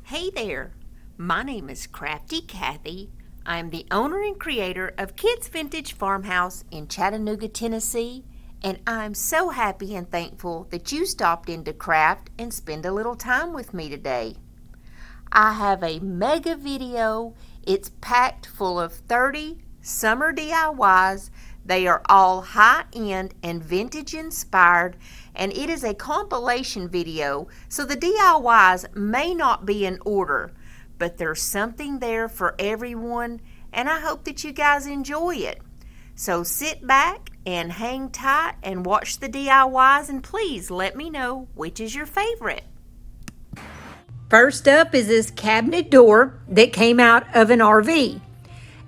Hey there, my name is Crafty Kathy. I'm the owner and creator of Kids Vintage Farmhouse in Chattanooga, Tennessee, and I'm so happy and thankful that you stopped in to craft and spend a little time with me today. I have a mega video. It's packed full of 30 summer DIYs. They are all high-end and vintage inspired, and it is a compilation video, so the DIYs may not be in order, but there's something there for everyone, and I hope that you guys enjoy it. So sit back and hang tight and watch the DIYs, and please let me know which is your favorite. First up is this cabinet door that came out of an RV.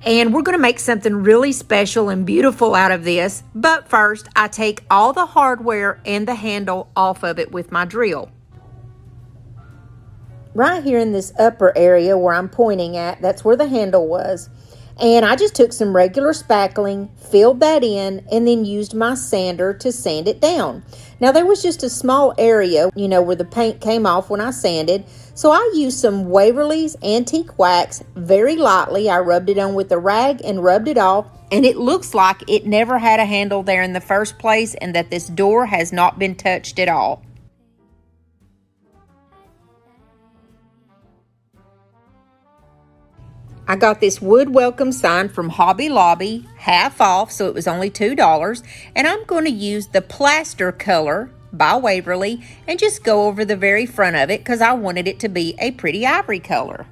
And we're going to make something really special and beautiful out of this. But first, I take all the hardware and the handle off of it with my drill. Right here in this upper area where I'm pointing at, that's where the handle was. And I just took some regular spackling, filled that in, and then used my sander to sand it down. Now there was just a small area, where the paint came off when I sanded. So I used some Waverly's Antique Wax very lightly. I rubbed it on with a rag and rubbed it off. And it looks like it never had a handle there in the first place and that this door has not been touched at all. I got this wood welcome sign from Hobby Lobby, half off, so it was only $2. And I'm going to use the plaster color by Waverly and just go over the very front of it because I wanted it to be a pretty ivory color.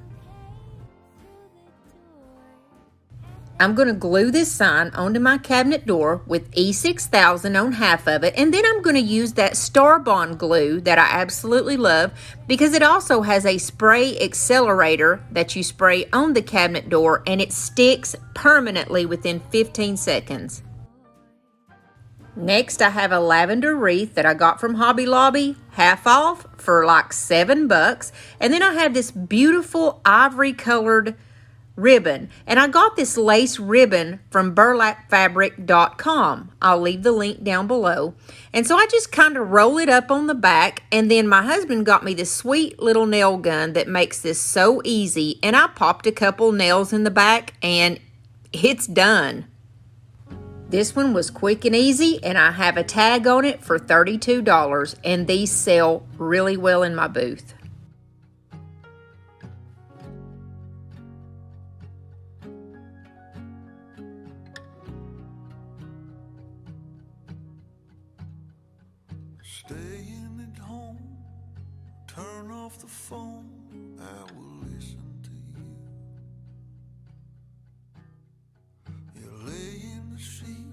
I'm going to glue this sign onto my cabinet door with E6000 on half of it, and then I'm going to use that Star Bond glue that I absolutely love because it also has a spray accelerator that you spray on the cabinet door and it sticks permanently within 15 seconds. Next, I have a lavender wreath that I got from Hobby Lobby, half off for like $7. And then I have this beautiful ivory colored ribbon. And I got this lace ribbon from burlapfabric.com. I'll leave the link down below. And so I just kind of roll it up on the back. And then my husband got me this sweet little nail gun that makes this so easy. And I popped a couple nails in the back and it's done. This one was quick and easy, and I have a tag on it for $32, and these sell really well in my booth. Staying at home, turn off the phone, I will listen to you. You lay in the sheet.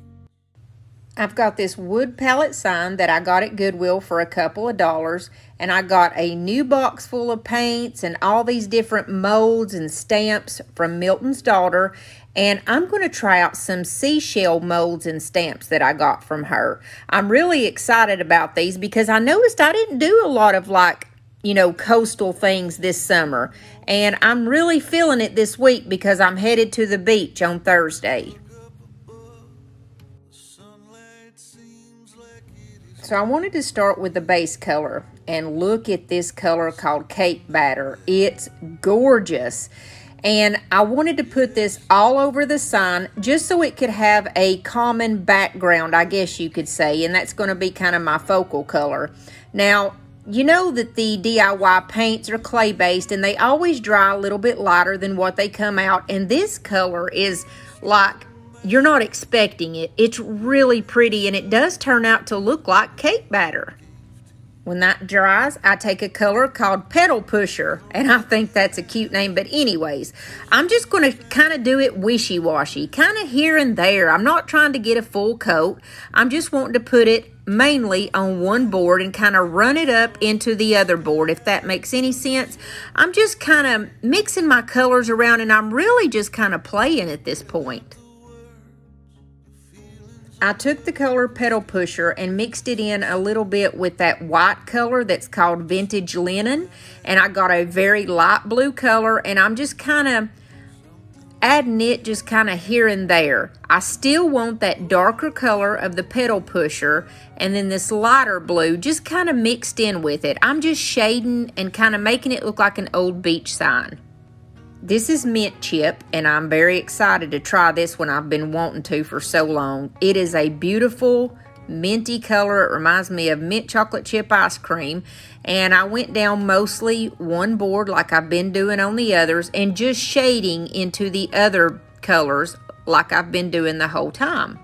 I've got this wood pallet sign that I got at Goodwill for a couple of dollars, and I got a new box full of paints and all these different molds and stamps from Milton's daughter, and I'm going to try out some seashell molds and stamps that I got from her. I'm really excited about these because I noticed I didn't do a lot of coastal things this summer, and I'm really feeling it this week because I'm headed to the beach on Thursday. So I wanted to start with the base color, and look at this color called Cake Batter. It's gorgeous. And I wanted to put this all over the sign just so it could have a common background, I guess you could say, and that's going to be kind of my focal color. Now, you know that the DIY paints are clay-based, and they always dry a little bit lighter than what they come out, and this color is like you're not expecting it. It's really pretty, and it does turn out to look like cake batter. When that dries, I take a color called Petal Pusher, and I think that's a cute name, but anyways, I'm just going to kind of do it wishy-washy, kind of here and there. I'm not trying to get a full coat. I'm just wanting to put it mainly on one board and kind of run it up into the other board, if that makes any sense. I'm just kind of mixing my colors around, and I'm really just kind of playing at this point. I took the color Petal Pusher and mixed it in a little bit with that white color that's called Vintage Linen, and I got a very light blue color, and I'm just kind of adding it just kind of here and there. I still want that darker color of the pedal pusher and then this lighter blue just kind of mixed in with it. I'm just shading and kind of making it look like an old beach sign. This is mint chip, and I'm very excited to try this one. I've been wanting to for so long. It is a beautiful minty color. It reminds me of mint chocolate chip ice cream. And I went down mostly one board like I've been doing on the others and just shading into the other colors like I've been doing the whole time.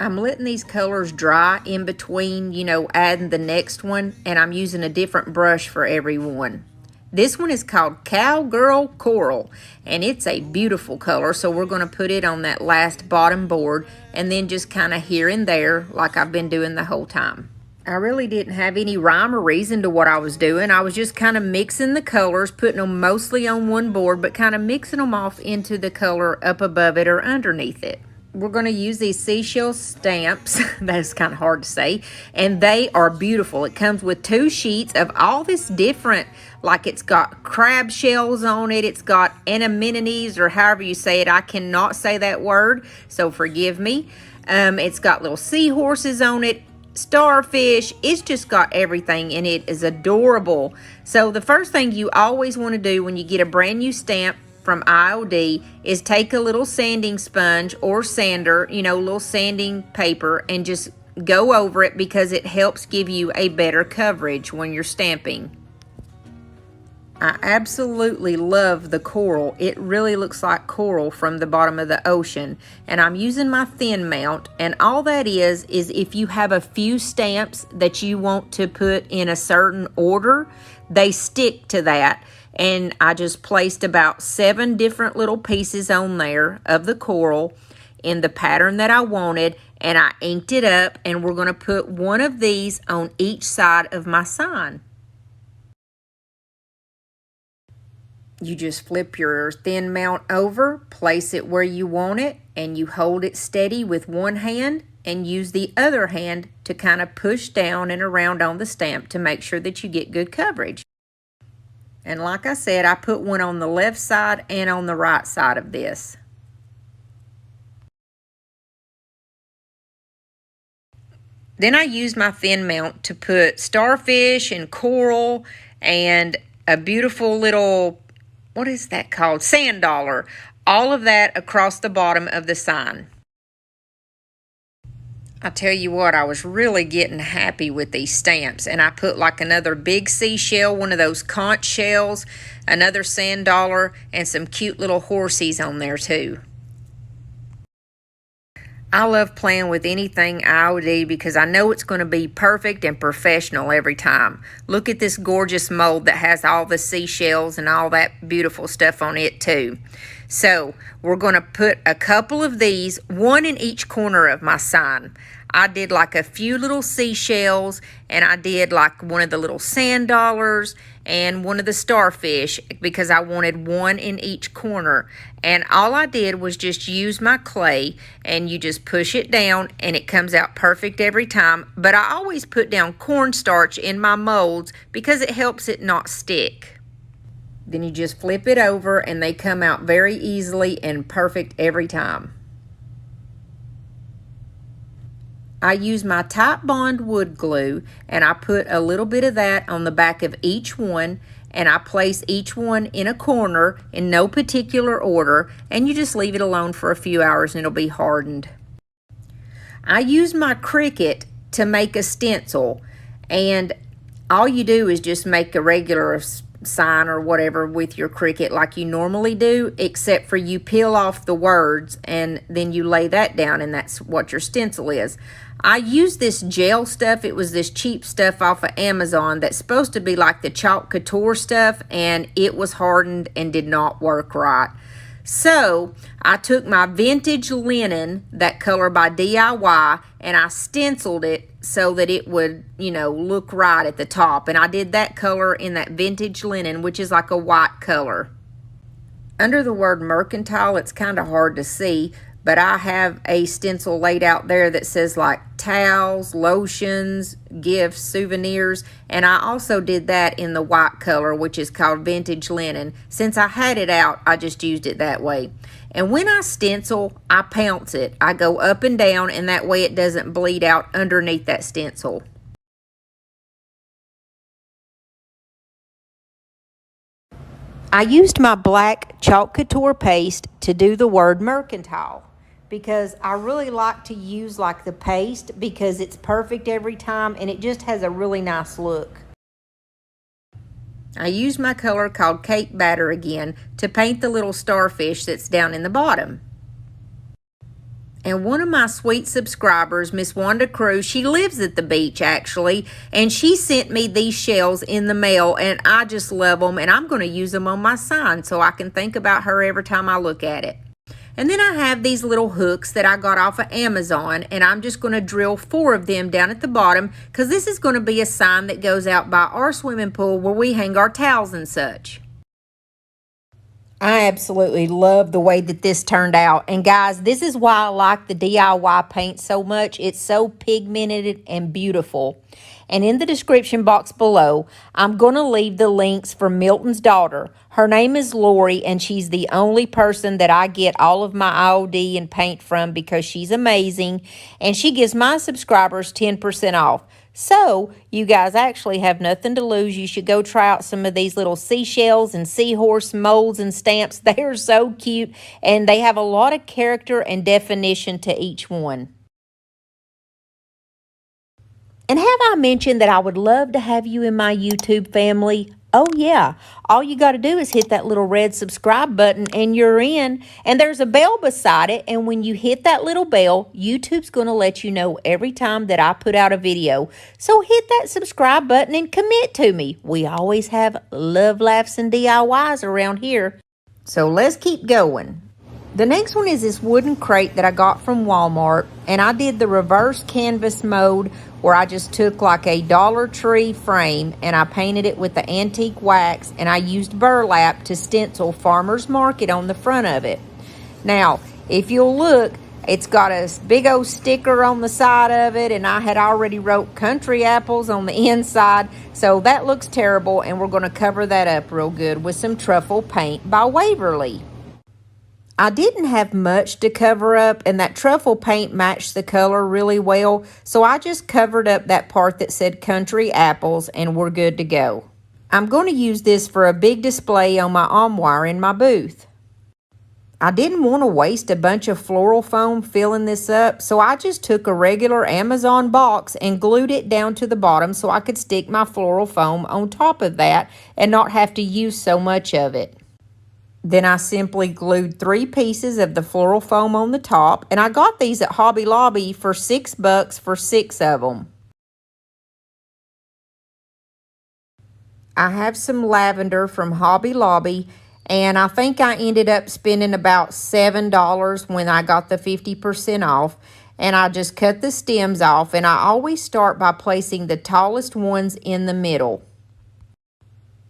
I'm letting these colors dry in between, you know, adding the next one, and I'm using a different brush for every one. This one is called Cowgirl Coral, and it's a beautiful color, so we're going to put it on that last bottom board and then just kind of here and there like I've been doing the whole time. I really didn't have any rhyme or reason to what I was doing. I was just kind of mixing the colors, putting them mostly on one board, but kind of mixing them off into the color up above it or underneath it. We're going to use these seashell stamps. That's kind of hard to say. And they are beautiful. It comes with 2 sheets of all this different, like it's got crab shells on it. It's got anemones, or however you say it. I cannot say that word, so forgive me. It's got little seahorses on it, starfish. It's just got everything, and it is adorable. So the first thing you always want to do when you get a brand new stamp from IOD is take a little sanding sponge or sander, you know, little sanding paper, and just go over it because it helps give you a better coverage when you're stamping. I absolutely love the coral. It really looks like coral from the bottom of the ocean. And I'm using my thin mount, and all that is if you have a few stamps that you want to put in a certain order, they stick to that. And I just placed about 7 different little pieces on there of the coral in the pattern that I wanted, and I inked it up, and we're going to put one of these on each side of my sign. You just flip your thin mount over, place it where you want it, and you hold it steady with one hand and use the other hand to kind of push down and around on the stamp to make sure that you get good coverage. And like I said, I put one on the left side and on the right side of this. Then I used my thin mount to put starfish and coral and a beautiful little, what is that called? Sand dollar. All of that across the bottom of the sign. I tell you what, I was really getting happy with these stamps, and I put like another big seashell, one of those conch shells, another sand dollar, and some cute little horsies on there too. I love playing with anything IOD because I know it's going to be perfect and professional every time. Look at this gorgeous mold that has all the seashells and all that beautiful stuff on it too. So we're going to put a couple of these, one in each corner of my sign. I did like a few little seashells, and I did like one of the little sand dollars and one of the starfish because I wanted one in each corner. And all I did was just use my clay, and you just push it down and it comes out perfect every time. But I always put down cornstarch in my molds because it helps it not stick. Then you just flip it over and they come out very easily and perfect every time. I use my Titebond wood glue, and I put a little bit of that on the back of each one, and I place each one in a corner in no particular order, and you just leave it alone for a few hours and it'll be hardened. I use my Cricut to make a stencil, and all you do is just make a regular sign or whatever with your Cricut like you normally do, except for you peel off the words and then you lay that down, and that's what your stencil is. I used this gel stuff. It was this cheap stuff off of Amazon that's supposed to be like the chalk couture stuff, and it was hardened and did not work right. So I took my vintage linen, that color by DIY, and I stenciled it so that it would, you know, look right at the top. And I did that color in that vintage linen, which is like a white color. Under the word mercantile, it's kind of hard to see, but I have a stencil laid out there that says like towels, lotions, gifts, souvenirs, and I also did that in the white color, which is called vintage linen. Since I had it out, I just used it that way. And when I stencil, I pounce it. I go up and down, and that way it doesn't bleed out underneath that stencil. I used my black chalk couture paste to do the word mercantile because I really like to use like the paste because it's perfect every time and it just has a really nice look. I used my color called cake batter again to paint the little starfish that's down in the bottom. And one of my sweet subscribers, Miss Wanda Cruz, she lives at the beach actually, and she sent me these shells in the mail, and I just love them, and I'm going to use them on my sign so I can think about her every time I look at it. And then I have these little hooks that I got off of Amazon, and I'm just going to drill 4 of them down at the bottom because this is going to be a sign that goes out by our swimming pool where we hang our towels and such. I absolutely love the way that this turned out. And guys, this is why I like the DIY paint so much. It's so pigmented and beautiful. And in the description box below, I'm going to leave the links for Milton's daughter. Her name is Lori, and she's the only person that I get all of my IOD and paint from because she's amazing. And she gives my subscribers 10% off. So, you guys actually have nothing to lose. You should go try out some of these little seashells and seahorse molds and stamps. They are so cute, and they have a lot of character and definition to each one. And have I mentioned that I would love to have you in my YouTube family? Oh yeah, all you got to do is hit that little red subscribe button and you're in. And there's a bell beside it, and when you hit that little bell, YouTube's going to let you know every time that I put out a video. So hit that subscribe button and commit to me. We always have love, laughs, and DIYs around here. So let's keep going. The next one is this wooden crate that I got from Walmart, and I did the reverse canvas mode where I just took like a Dollar Tree frame and I painted it with the antique wax, and I used burlap to stencil Farmer's Market on the front of it. Now, if you'll look, it's got a big old sticker on the side of it, and I had already wrote country apples on the inside, so that looks terrible, and we're going to cover that up real good with some truffle paint by Waverly. I didn't have much to cover up, and that truffle paint matched the color really well, so I just covered up that part that said country apples, and we're good to go. I'm going to use this for a big display on my armoire in my booth. I didn't want to waste a bunch of floral foam filling this up, so I just took a regular Amazon box and glued it down to the bottom so I could stick my floral foam on top of that and not have to use so much of it. Then I simply glued 3 pieces of the floral foam on the top, and I got these at Hobby Lobby for $6 for 6 of them. I have some lavender from Hobby Lobby, and I think I ended up spending about $7 when I got the 50% off, and I just cut the stems off, and I always start by placing the tallest ones in the middle.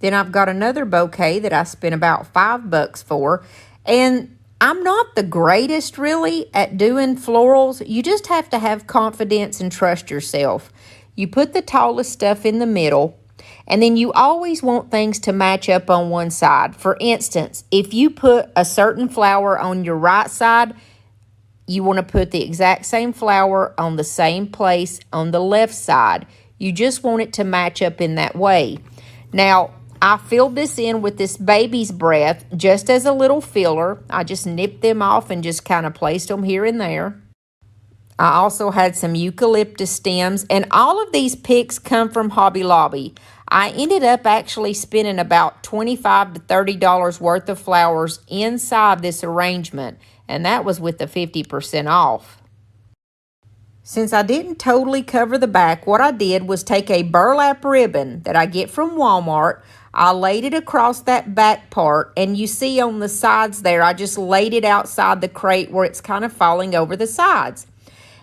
Then I've got another bouquet that I spent about $5 for. And I'm not the greatest really at doing florals. You just have to have confidence and trust yourself. You put the tallest stuff in the middle, and then you always want things to match up on one side. For instance, if you put a certain flower on your right side, you want to put the exact same flower on the same place on the left side. You just want it to match up in that way. Now, I filled this in with this baby's breath just as a little filler. I just nipped them off and just kind of placed them here and there. I also had some eucalyptus stems, and all of these picks come from Hobby Lobby. I ended up actually spending about $25 to $30 worth of flowers inside this arrangement, and that was with the 50% off. Since I didn't totally cover the back, what I did was take a burlap ribbon that I get from Walmart. I laid it across that back part, and you see on the sides there, I just laid it outside the crate where it's kind of falling over the sides.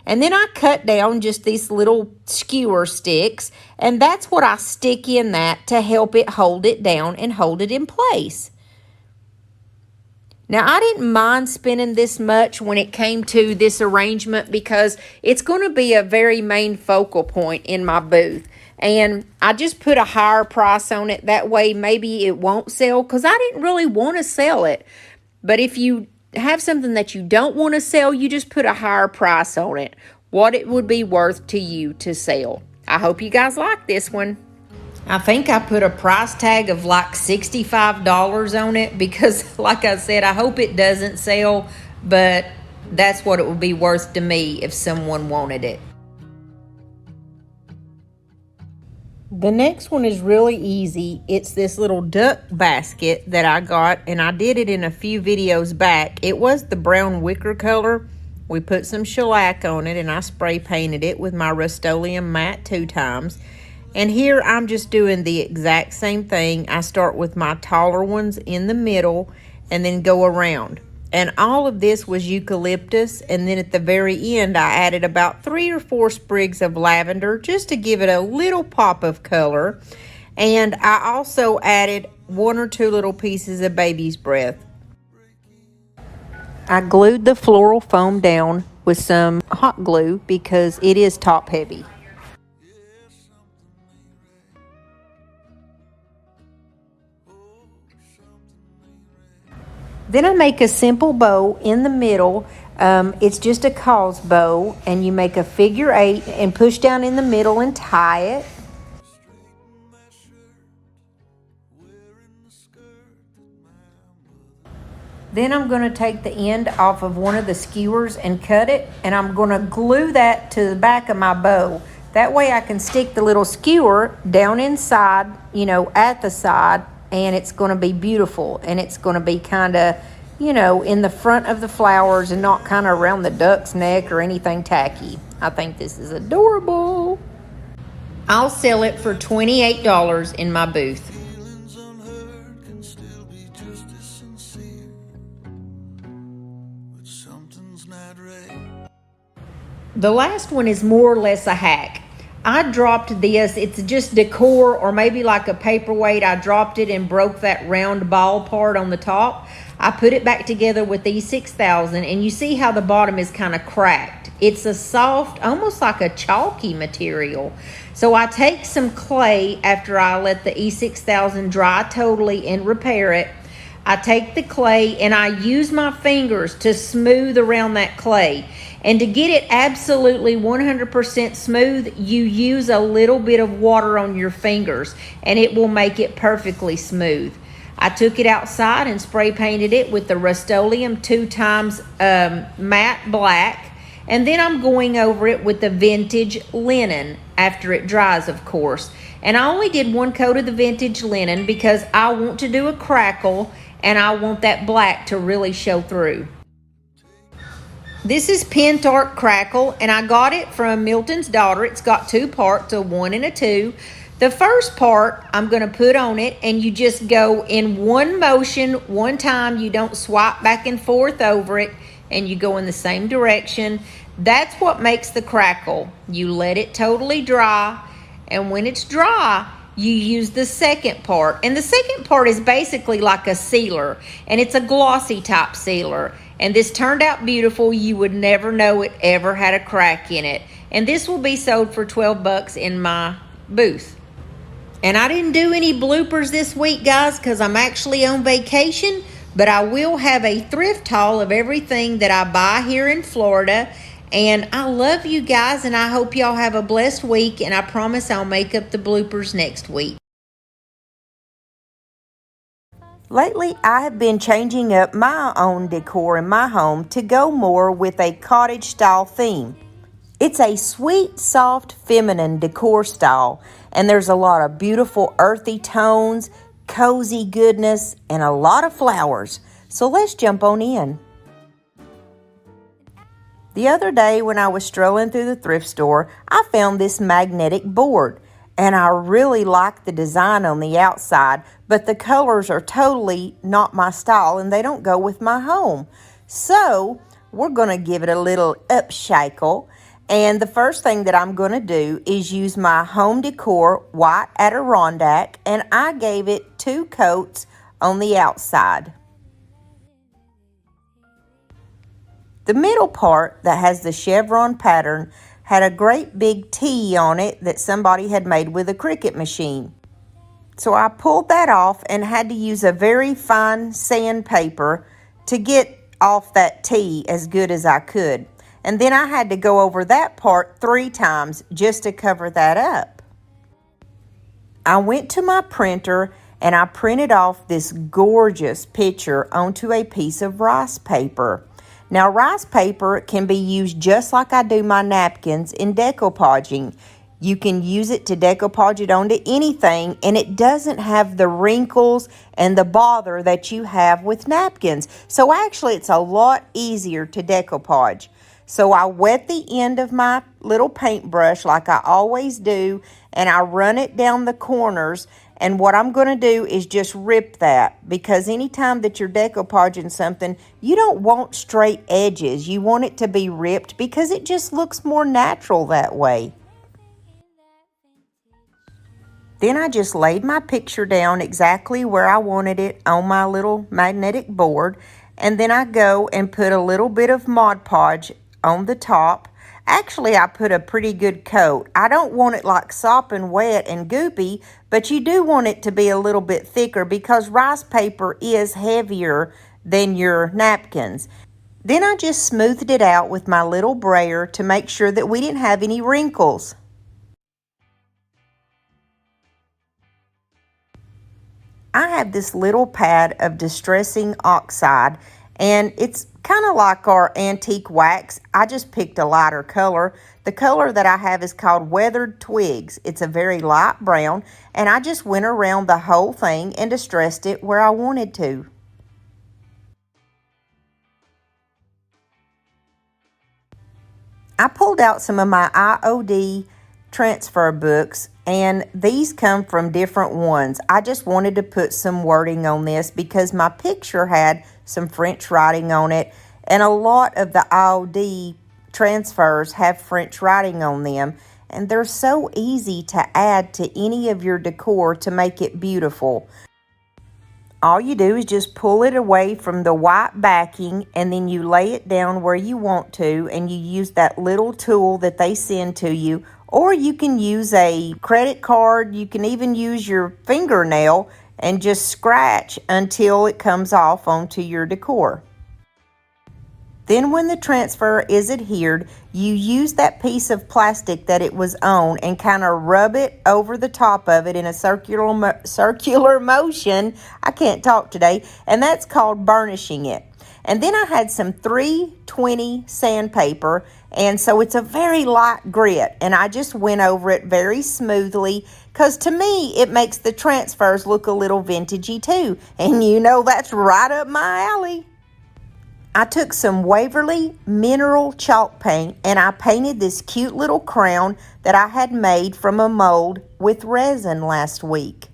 And then I cut down just these little skewer sticks, and that's what I stick in that to help it hold it down and hold it in place. Now, I didn't mind spending this much when it came to this arrangement because it's going to be a very main focal point in my booth. And I just put a higher price on it. That way, maybe it won't sell because I didn't really want to sell it. But if you have something that you don't want to sell, you just put a higher price on it. What it would be worth to you to sell. I hope you guys like this one. I think I put a price tag of like $65 on it because, like I said, I hope it doesn't sell, but that's what it would be worth to me if someone wanted it. The next one is really easy. It's this little duck basket that I got, and I did it in a few videos back. It was the brown wicker color. We put some shellac on it, and I spray painted it with my Rust-Oleum matte 2 times. And here I'm just doing the exact same thing. I start with my taller ones in the middle and then go around. And all of this was eucalyptus, and then at the very end I added about 3 or 4 sprigs of lavender just to give it a little pop of color. And I also added 1 or 2 little pieces of baby's breath. I glued the floral foam down with some hot glue because it is top heavy. Then I make a simple bow in the middle. It's just a cause bow, and you make a figure 8 and push down in the middle and tie it. Then I'm going to take the end off of one of the skewers and cut it, and I'm going to glue that to the back of my bow. That way I can stick the little skewer down inside, at the side, and it's going to be beautiful, and it's going to be kind of, in the front of the flowers and not kind of around the duck's neck or anything tacky. I think this is adorable. I'll sell it for $28 in my booth. Feelings unheard can still be just as sincere, but something's not right. The last one is more or less a hack. I dropped this, it's just decor or maybe like a paperweight. I dropped it and broke that round ball part on the top. I put it back together with these 6000, and you see how the bottom is kind of cracked. It's a soft, almost like a chalky material. So I take some clay after I let the E6000 dry totally and repair it. I take the clay and I use my fingers to smooth around that clay. And to get it absolutely 100% smooth, you use a little bit of water on your fingers and it will make it perfectly smooth. I took it outside and spray painted it with the Rust-Oleum 2 times matte black. And then I'm going over it with the vintage linen after it dries, of course. And I only did 1 coat of the vintage linen because I want to do a crackle and I want that black to really show through. This is Pent Art Crackle, and I got it from Milton's Daughter. It's got 2 parts, a 1 and a 2. The first part I'm going to put on it, and you just go in one motion, one time. You don't swipe back and forth over it, and you go in the same direction. That's what makes the crackle. You let it totally dry, and when it's dry, you use the second part. And the second part is basically like a sealer, and it's a glossy type sealer. And this turned out beautiful. You would never know it ever had a crack in it. And this will be sold for $12 in my booth. And I didn't do any bloopers this week, guys, because I'm actually on vacation. But I will have a thrift haul of everything that I buy here in Florida. And I love you guys, and I hope y'all have a blessed week. And I promise I'll make up the bloopers next week. Lately, I have been changing up my own decor in my home to go more with a cottage style theme. It's a sweet, soft, feminine decor style, and there's a lot of beautiful earthy tones, cozy goodness, and a lot of flowers. So let's jump on in. The other day when I was strolling through the thrift store, I found this magnetic board. And I really like the design on the outside, but the colors are totally not my style and they don't go with my home. So we're going to give it a little upcycle. And the first thing that I'm going to do is use my home decor white Adirondack, and I gave it 2 coats on the outside. The middle part that has the chevron pattern had a great big T on it that somebody had made with a Cricut machine. So I pulled that off and had to use a very fine sandpaper to get off that T as good as I could. And then I had to go over that part 3 times just to cover that up. I went to my printer and I printed off this gorgeous picture onto a piece of rice paper. Now, rice paper can be used just like I do my napkins in decopauging. You can use it to decopauge it onto anything, and it doesn't have the wrinkles and the bother that you have with napkins. So actually, it's a lot easier to decopauge. So I wet the end of my little paintbrush like I always do, and I run it down the corners. And what I'm going to do is just rip that, because anytime that you're decopauging something, you don't want straight edges. You want it to be ripped because it just looks more natural that way. Then I just laid my picture down exactly where I wanted it on my little magnetic board. And then I go and put a little bit of Mod Podge on the top. Actually, I put a pretty good coat. I don't want it like sopping wet and goopy, but you do want it to be a little bit thicker because rice paper is heavier than your napkins. Then I just smoothed it out with my little brayer to make sure that we didn't have any wrinkles. I have this little pad of distressing oxide, and it's kind of like our antique wax. I just picked a lighter color. The color that I have is called Weathered Twigs. It's a very light brown, and I just went around the whole thing and distressed it where I wanted to. I pulled out some of my IOD transfer books, and these come from different ones. I just wanted to put some wording on this because my picture had some French writing on it, and a lot of the IOD transfers have French writing on them, and they're so easy to add to any of your decor to make it beautiful. All you do is just pull it away from the white backing, and then you lay it down where you want to, and you use that little tool that they send to you, or you can use a credit card. You can even use your fingernail and just scratch until it comes off onto your decor. Then when the transfer is adhered, you use that piece of plastic that it was on and kind of rub it over the top of it in a circular motion. I can't talk today. And that's called burnishing it. And then I had some 320 sandpaper, and so it's a very light grit, and I just went over it very smoothly because to me it makes the transfers look a little vintagey too, and you know that's right up my alley. I took some Waverly mineral chalk paint and I painted this cute little crown that I had made from a mold with resin last week.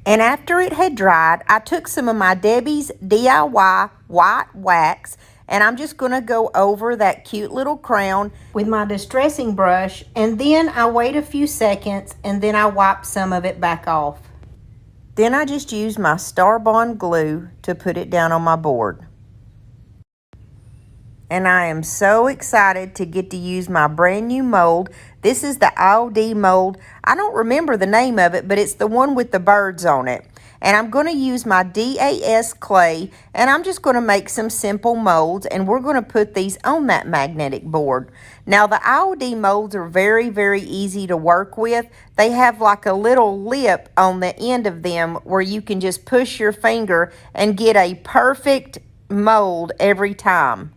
And after it had dried, I took some of my Debbie's DIY white wax, and I'm just going to go over that cute little crown with my distressing brush, and then I wait a few seconds, and then I wipe some of it back off. Then I just use my Star Bond glue to put it down on my board. And I am so excited to get to use my brand new mold. This is the IOD mold. I don't remember the name of it, but it's the one with the birds on it. And I'm going to use my DIYS clay, and I'm just going to make some simple molds, and we're going to put these on that magnetic board. Now, the IOD molds are very, very easy to work with. They have like a little lip on the end of them where you can just push your finger and get a perfect mold every time.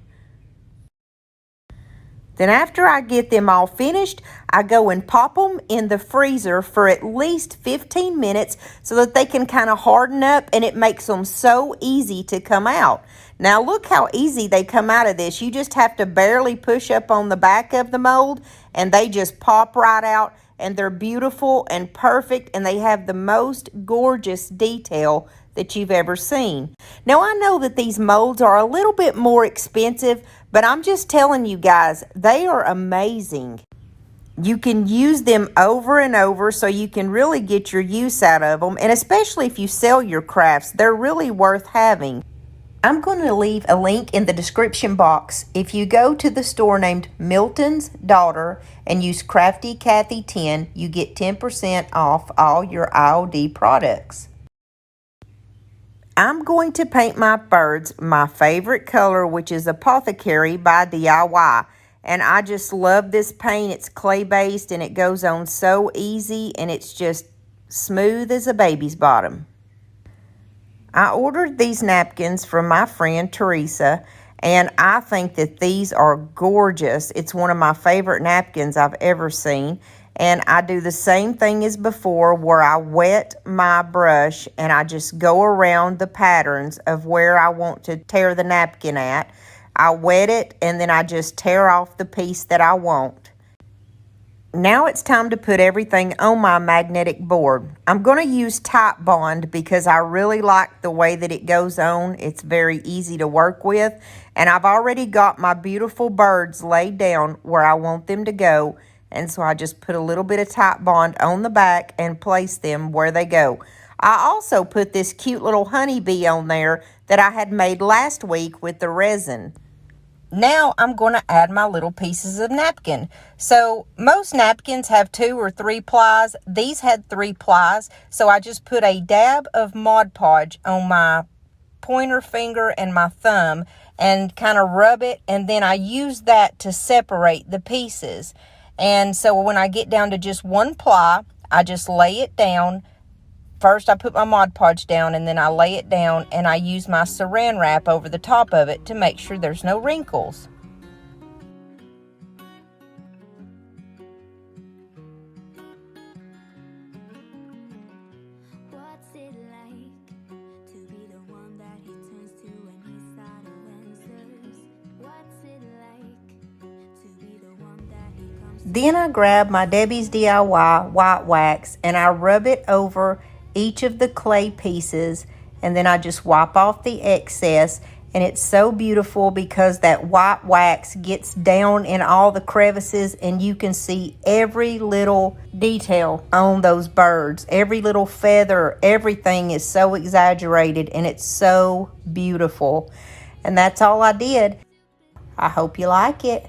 Then after I get them all finished, I go and pop them in the freezer for at least 15 minutes so that they can kind of harden up, and it makes them so easy to come out. Now look how easy they come out of this. You just have to barely push up on the back of the mold and they just pop right out, and they're beautiful and perfect, and they have the most gorgeous detail that you've ever seen. Now I know that these molds are a little bit more expensive, but I'm just telling you guys, they are amazing. You can use them over and over so you can really get your use out of them, and especially if you sell your crafts, they're really worth having. I'm going to leave a link in the description box. If you go to the store named Milton's Daughter and use Crafty Cathy 10, you get 10% off all your IOD products. I'm going to paint my birds my favorite color, which is Apothecary by DIY. And I just love this paint. It's clay based and it goes on so easy and it's just smooth as a baby's bottom. I ordered these napkins from my friend Teresa, and I think that these are gorgeous. It's one of my favorite napkins I've ever seen. And I do the same thing as before, where I wet my brush and I just go around the patterns of where I want to tear the napkin at. I wet it and then I just tear off the piece that I want. Now it's time to put everything on my magnetic board. I'm going to use Type Bond because I really like the way that it goes on. It's very easy to work with. And I've already got my beautiful birds laid down where I want them to go. And so I just put a little bit of Type Bond on the back and place them where they go. I also put this cute little honeybee on there that I had made last week with the resin. Now I'm going to add my little pieces of napkin. So most napkins have 2 or 3 plies. These had 3 plies. So I just put a dab of Mod Podge on my pointer finger and my thumb and kind of rub it. And then I use that to separate the pieces. And so when I get down to just 1 ply, I just lay it down. First, I put my Mod Podge down, and then I lay it down, and I use my Saran Wrap over the top of it to make sure there's no wrinkles. What's it like to be the one that he turns to when he's out of answers? What's it like to be the one that he comes to? Then I grab my Debbie's DIY white wax, and I rub it over each of the clay pieces, and then I just wipe off the excess. And it's so beautiful because that white wax gets down in all the crevices and you can see every little detail on those birds. Every little feather, everything is so exaggerated and it's so beautiful. And that's all I did. I hope you like it.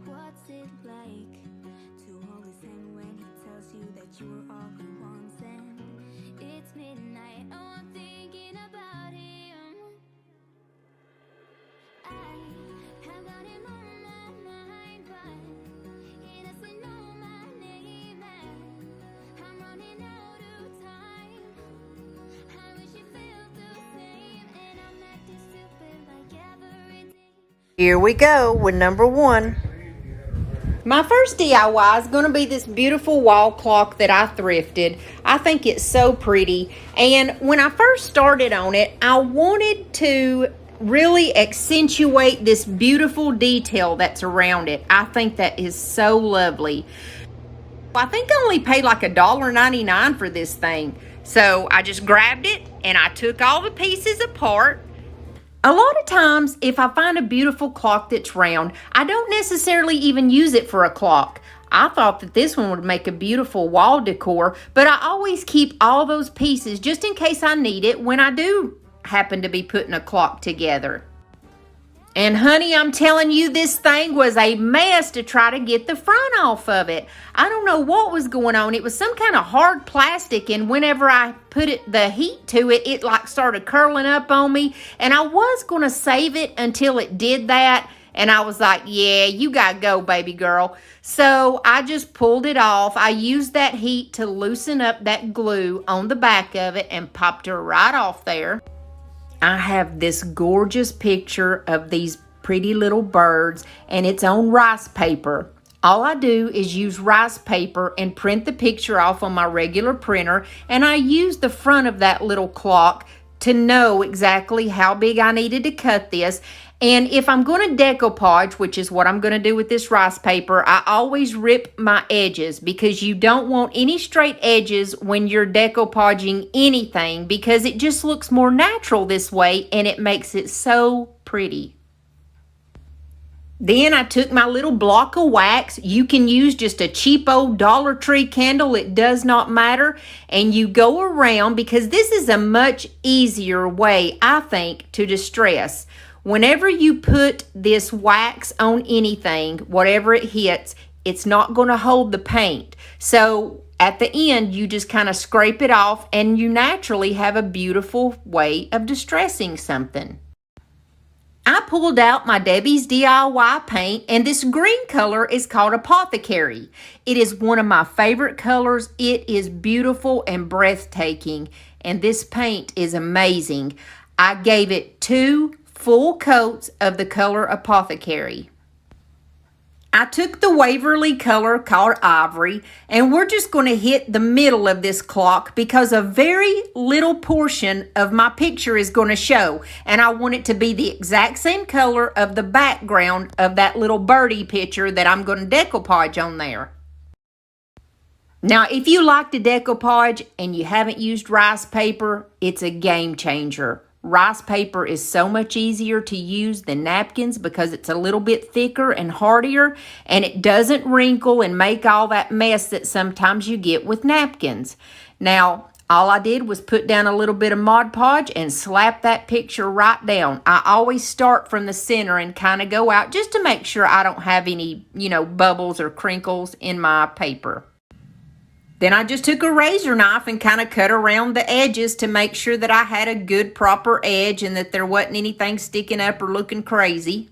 What's it like to hold his hand when he tells you that you were all he wants? And it's midnight, oh, I'm thinking about him. I have got him on my mind, but he doesn't know my name, and I'm running out of time. I wish you felt the same, and I'm acting stupid like every day. Here we go with number 1. My first DIY is going to be this beautiful wall clock that I thrifted. I think it's so pretty. And when I first started on it, I wanted to really accentuate this beautiful detail that's around it. I think that is so lovely. I think I only paid like $1.99 for this thing. So I just grabbed it and I took all the pieces apart. A lot of times, if I find a beautiful clock that's round, I don't necessarily even use it for a clock. I thought that this one would make a beautiful wall decor, but I always keep all those pieces just in case I need it when I do happen to be putting a clock together. And honey, I'm telling you, this thing was a mess to try to get the front off of it. I don't know what was going on. It was some kind of hard plastic, and whenever I put the heat to it, it like started curling up on me. And I was going to save it until it did that. And I was like, yeah, you got to go, baby girl. So I just pulled it off. I used that heat to loosen up that glue on the back of it and popped her right off there. I have this gorgeous picture of these pretty little birds, and it's on rice paper. All I do is use rice paper and print the picture off on my regular printer, and I use the front of that little clock to know exactly how big I needed to cut this. And if I'm going to decoupage, which is what I'm going to do with this rice paper, I always rip my edges because you don't want any straight edges when you're decoupaging anything because it just looks more natural this way and it makes it so pretty. Then I took my little block of wax. You can use just a cheap old Dollar Tree candle. It does not matter. And you go around because this is a much easier way, I think, to distress. Whenever you put this wax on anything, whatever it hits, it's not going to hold the paint. So at the end, you just kind of scrape it off and you naturally have a beautiful way of distressing something. I pulled out my Debbie's DIY paint, and this green color is called Apothecary. It is one of my favorite colors. It is beautiful and breathtaking, and this paint is amazing. I gave it 2 full coats of the color Apothecary. I took the Waverly color called Ivory, and we're just going to hit the middle of this clock because a very little portion of my picture is going to show, and I want it to be the exact same color of the background of that little birdie picture that I'm going to decoupage on there. Now, if you like to decoupage and you haven't used rice paper, it's a game changer. Rice paper is so much easier to use than napkins because it's a little bit thicker and hardier, and it doesn't wrinkle and make all that mess that sometimes you get with napkins. Now, all I did was put down a little bit of Mod Podge and slap that picture right down. I always start from the center and kind of go out just to make sure I don't have any, bubbles or crinkles in my paper. Then I just took a razor knife and kind of cut around the edges to make sure that I had a good proper edge and that there wasn't anything sticking up or looking crazy.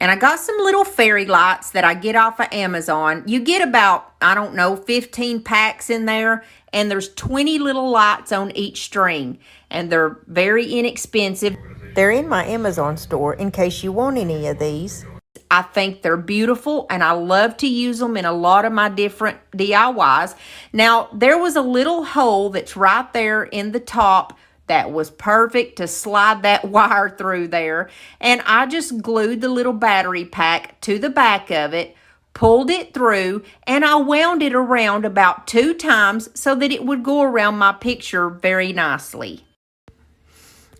And I got some little fairy lights that I get off of Amazon. You get about, 15 packs in there, and there's 20 little lights on each string. And they're very inexpensive. They're in my Amazon store in case you want any of these. I think they're beautiful, and I love to use them in a lot of my different DIYs. Now, there was a little hole that's right there in the top that was perfect to slide that wire through there. And I just glued the little battery pack to the back of it, pulled it through, and I wound it around about 2 times so that it would go around my picture very nicely.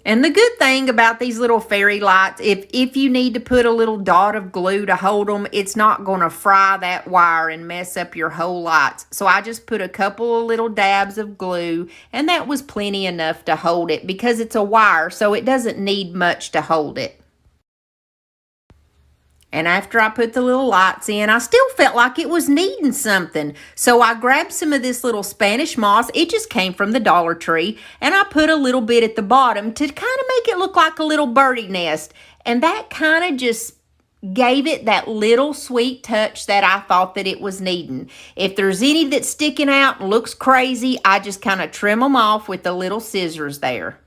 And the good thing about these little fairy lights, if you need to put a little dot of glue to hold them, it's not going to fry that wire and mess up your whole lights. So I just put a couple of little dabs of glue, and that was plenty enough to hold it because it's a wire, so it doesn't need much to hold it. And after I put the little lights in, I still felt like it was needing something. So I grabbed some of this little Spanish moss. It just came from the Dollar Tree. And I put a little bit at the bottom to kind of make it look like a little birdie nest. And that kind of just gave it that little sweet touch that I thought that it was needing. If there's any that's sticking out and looks crazy, I just kind of trim them off with the little scissors there.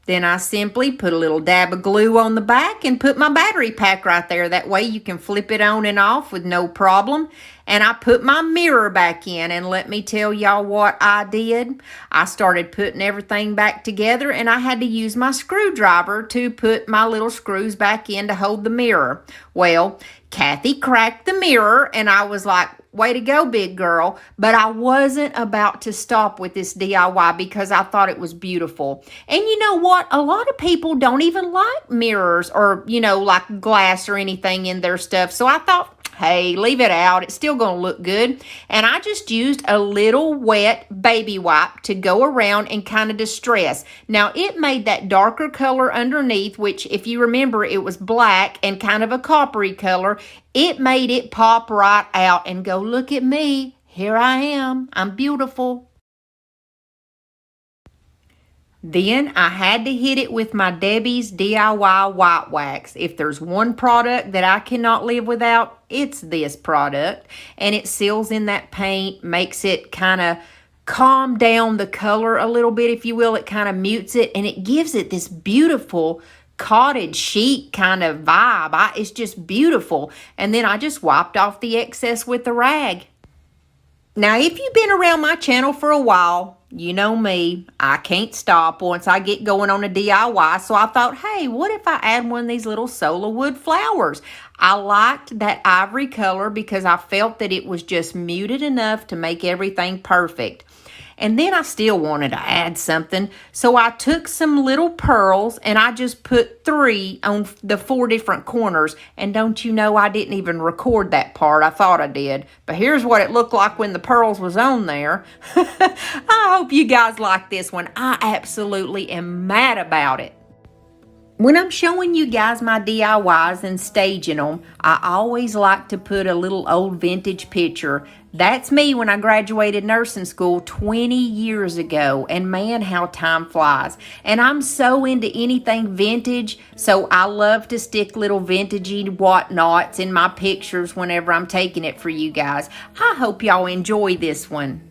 Then I simply put a little dab of glue on the back and put my battery pack right there. That way you can flip it on and off with no problem. And I put my mirror back in, and let me tell y'all what I did. I started putting everything back together, and I had to use my screwdriver to put my little screws back in to hold the mirror. Well, Kathy cracked the mirror, and I was like, way to go, big girl. But I wasn't about to stop with this DIY because I thought it was beautiful. And you know what? A lot of people don't even like mirrors or, like glass or anything in their stuff. So I thought, hey, leave it out. It's still going to look good. And I just used a little wet baby wipe to go around and kind of distress. Now, it made that darker color underneath, which if you remember, it was black and kind of a coppery color. It made it pop right out and go, look at me. Here I am. I'm beautiful. Then I had to hit it with my Debbie's DIY white wax. If there's one product that I cannot live without, it's this product. And it seals in that paint, makes it kind of calm down the color a little bit, if you will. It kind of mutes it, and it gives it this beautiful cottage chic kind of vibe. It's just beautiful. And then I just wiped off the excess with the rag. Now, if you've been around my channel for a while, you know me, I can't stop once I get going on a DIY. So I thought, hey, what if I add one of these little solar wood flowers? I liked that ivory color because I felt that it was just muted enough to make everything perfect. And then I still wanted to add something. So I took some little pearls and I just put 3 on the 4 different corners. And don't you know, I didn't even record that part. I thought I did. But here's what it looked like when the pearls was on there. I hope you guys like this one. I absolutely am mad about it. When I'm showing you guys my DIYs and staging them, I always like to put a little old vintage picture. That's me when I graduated nursing school 20 years ago, and man, how time flies. And I'm so into anything vintage, so I love to stick little vintagey whatnots in my pictures whenever I'm taking it for you guys. I hope y'all enjoy this one.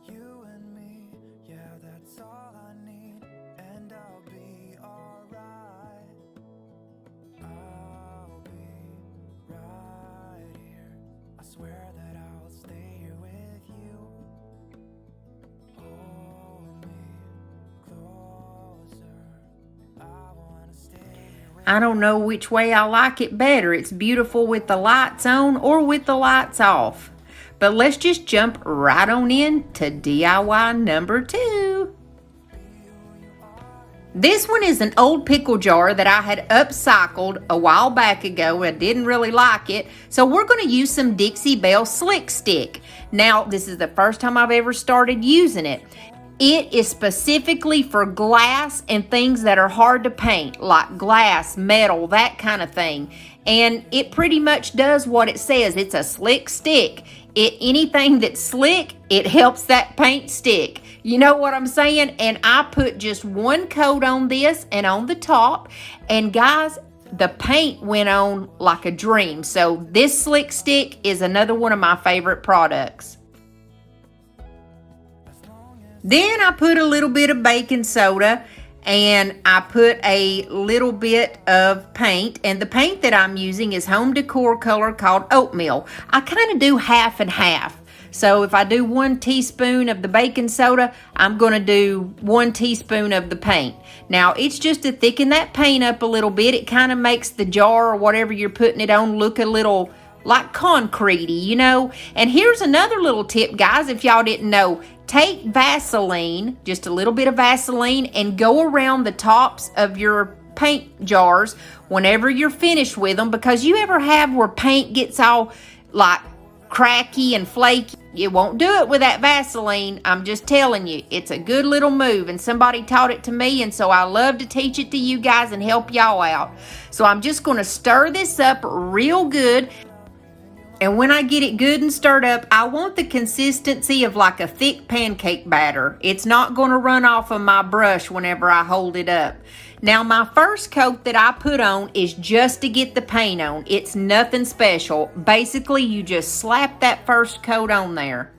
You and me, yeah, that's all I need, and I'll be alright. I'll be right here. I swear that I'll stay here with you. Hold me closer. I wanna stay here with I don't know which way I like it better. It's beautiful with the lights on or with the lights off. But let's just jump right on in to DIY number 2. This one is an old pickle jar that I had upcycled a while back ago. I didn't really like it. So we're going to use some Dixie Belle Slick Stick. Now, this is the first time I've ever started using it. It is specifically for glass and things that are hard to paint, like glass, metal, that kind of thing. And it pretty much does what it says. It's a slick stick. Anything that's slick, it helps that paint stick. You know what I'm saying? And I put just 1 coat on this and on the top. And guys, the paint went on like a dream. So this slick stick is another one of my favorite products. Then I put a little bit of baking soda and I put a little bit of paint, and the paint that I'm using is home decor color called oatmeal. I kind of do half and half. So if I do 1 teaspoon of the baking soda, I'm going to do 1 teaspoon of the paint. Now it's just to thicken that paint up a little bit. It kind of makes the jar or whatever you're putting it on look a little like concretey, you know. And here's another little tip, guys, if y'all didn't know. Take Vaseline, just a little bit of Vaseline, and go around the tops of your paint jars whenever you're finished with them, because you ever have where paint gets all like cracky and flaky. You won't do it with that Vaseline. I'm just telling you, it's a good little move, and somebody taught it to me, and so I love to teach it to you guys and help y'all out. So I'm just going to stir this up real good. And when I get it good and stirred up, I want the consistency of like a thick pancake batter. It's not going to run off of my brush whenever I hold it up. Now, my first coat that I put on is just to get the paint on. It's nothing special. Basically, you just slap that first coat on there.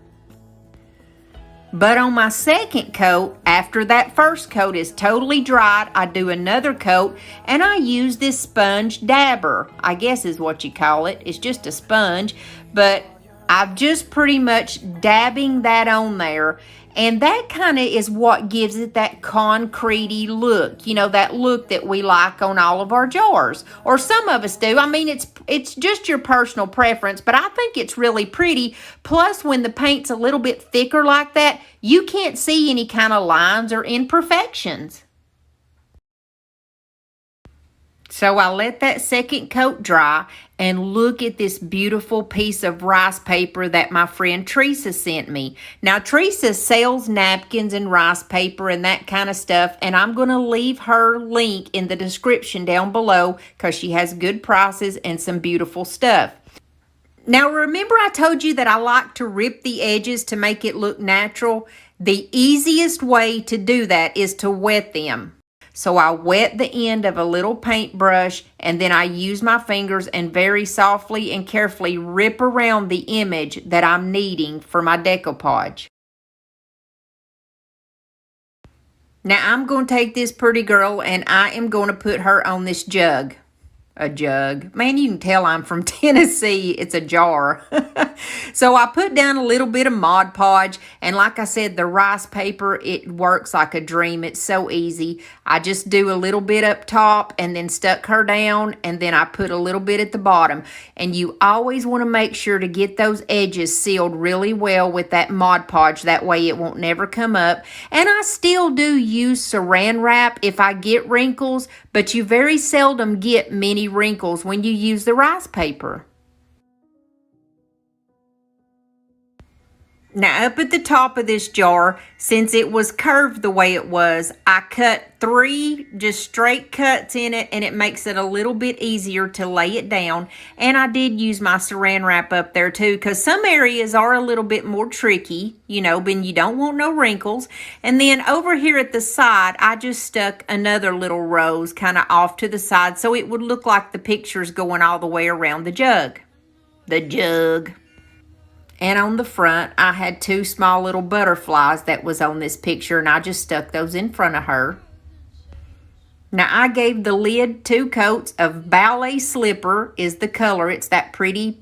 But on my second coat, after that first coat is totally dried, I do another coat, and I use this sponge dabber, I guess is what you call it. It's just a sponge, but I'm just pretty much dabbing that on there. And that kind of is what gives it that concretey look, you know, that look that we like on all of our jars. Or some of us do. I mean, it's just your personal preference, but I think it's really pretty. Plus, when the paint's a little bit thicker like that, you can't see any kind of lines or imperfections. So I let that second coat dry, and look at this beautiful piece of rice paper that my friend Teresa sent me. Now, Teresa sells napkins and rice paper and that kind of stuff, and I'm going to leave her link in the description down below because she has good prices and some beautiful stuff. Now, remember I told you that I like to rip the edges to make it look natural? The easiest way to do that is to wet them. So I wet the end of a little paintbrush, and then I use my fingers and very softly and carefully rip around the image that I'm needing for my decoupage. Now I'm going to take this pretty girl and I am going to put her on this jug a jug. Man, you can tell I'm from Tennessee. It's a jar. So I put down a little bit of Mod Podge, and like I said, the rice paper, it works like a dream. It's so easy. I just do a little bit up top and then stuck her down, and then I put a little bit at the bottom. And you always want to make sure to get those edges sealed really well with that Mod Podge. That way it won't never come up. And I still do use saran wrap if I get wrinkles, but you very seldom get many wrinkles when you use the rice paper. Now up at the top of this jar, since it was curved the way it was, I cut 3 just straight cuts in it, and it makes it a little bit easier to lay it down. And I did use my saran wrap up there too, because some areas are a little bit more tricky, you know, but you don't want no wrinkles. And then over here at the side, I just stuck another little rose kind of off to the side so it would look like the picture's going all the way around the jug. And on the front, I had 2 small little butterflies that was on this picture, and I just stuck those in front of her. Now, I gave the lid 2 coats of Ballet Slipper is the color. It's that pretty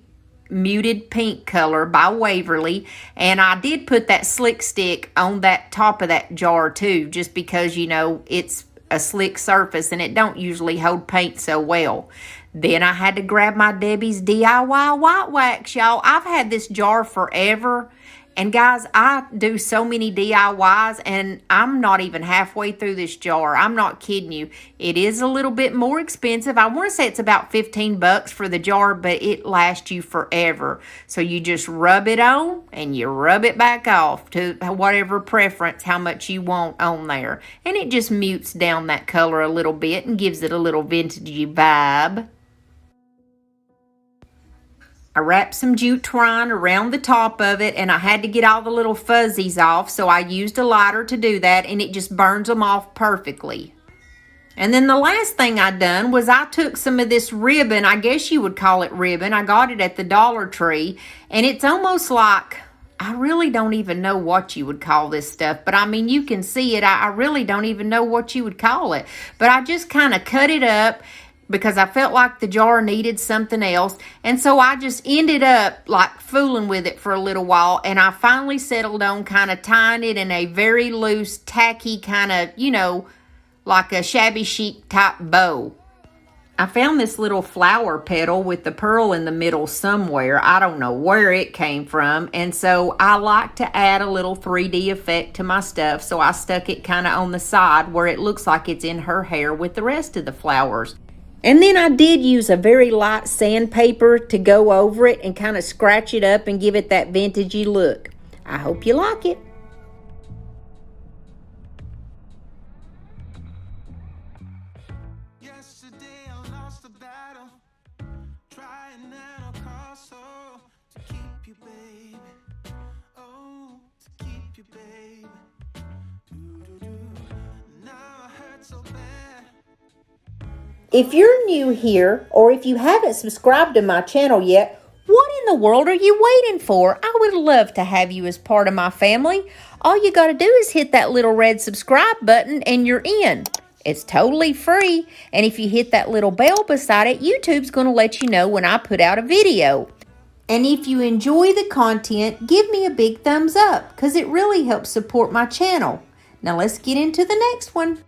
muted pink color by Waverly. And I did put that slick stick on that top of that jar too, just because, you know, it's a slick surface and it don't usually hold paint so well. Then I had to grab my Debbie's DIY white wax, y'all. I've had this jar forever. And guys, I do so many DIYs, and I'm not even halfway through this jar. I'm not kidding you. It is a little bit more expensive. I want to say it's about 15 bucks for the jar, but it lasts you forever. So you just rub it on and you rub it back off to whatever preference, how much you want on there. And it just mutes down that color a little bit and gives it a little vintagey vibe. I wrapped some jute twine around the top of it, and I had to get all the little fuzzies off, so I used a lighter to do that, and it just burns them off perfectly. And then the last thing I done was I took some of this ribbon, I guess you would call it ribbon. I got it at the Dollar Tree, and it's almost like, I really don't even know what you would call this stuff, but I mean, you can see it. I really don't even know what you would call it, but I just kind of cut it up because I felt like the jar needed something else. And so I just ended up like fooling with it for a little while. And I finally settled on kind of tying it in a very loose, tacky kind of, you know, like a shabby chic type bow. I found this little flower petal with the pearl in the middle somewhere. I don't know where it came from. And so I like to add a little 3D effect to my stuff. So I stuck it kind of on the side where it looks like it's in her hair with the rest of the flowers. And then I did use a very light sandpaper to go over it and kind of scratch it up and give it that vintagey look. I hope you like it. Yesterday I lost the battle, trying at all costs, oh, to keep you, baby. Oh, to keep you, baby. Now I hurt so bad. If you're new here, or if you haven't subscribed to my channel yet, what in the world are you waiting for? I would love to have you as part of my family. All you got to do is hit that little red subscribe button and you're in. It's totally free, and if you hit that little bell beside it, YouTube's going to let you know when I put out a video. And if you enjoy the content, give me a big thumbs up, because it really helps support my channel. Now let's get into the next one.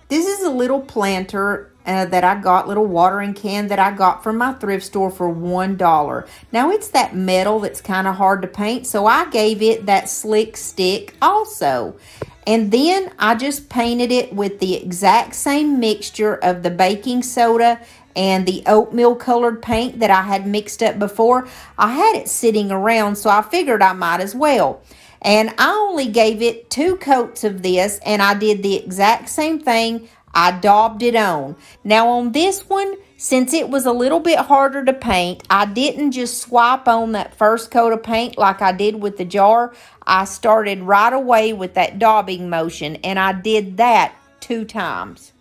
This is a little planter that I got, little watering can that I got from my thrift store for $1. Now it's that metal that's kind of hard to paint, so I gave it that slick stick also. And then I just painted it with the exact same mixture of the baking soda and the oatmeal colored paint that I had mixed up before. I had it sitting around, so I figured I might as well. And I only gave it 2 coats of this, and I did the exact same thing. I daubed it on. Now on this one, since it was a little bit harder to paint, I didn't just swipe on that first coat of paint like I did with the jar. I started right away with that daubing motion, and I did that 2 times.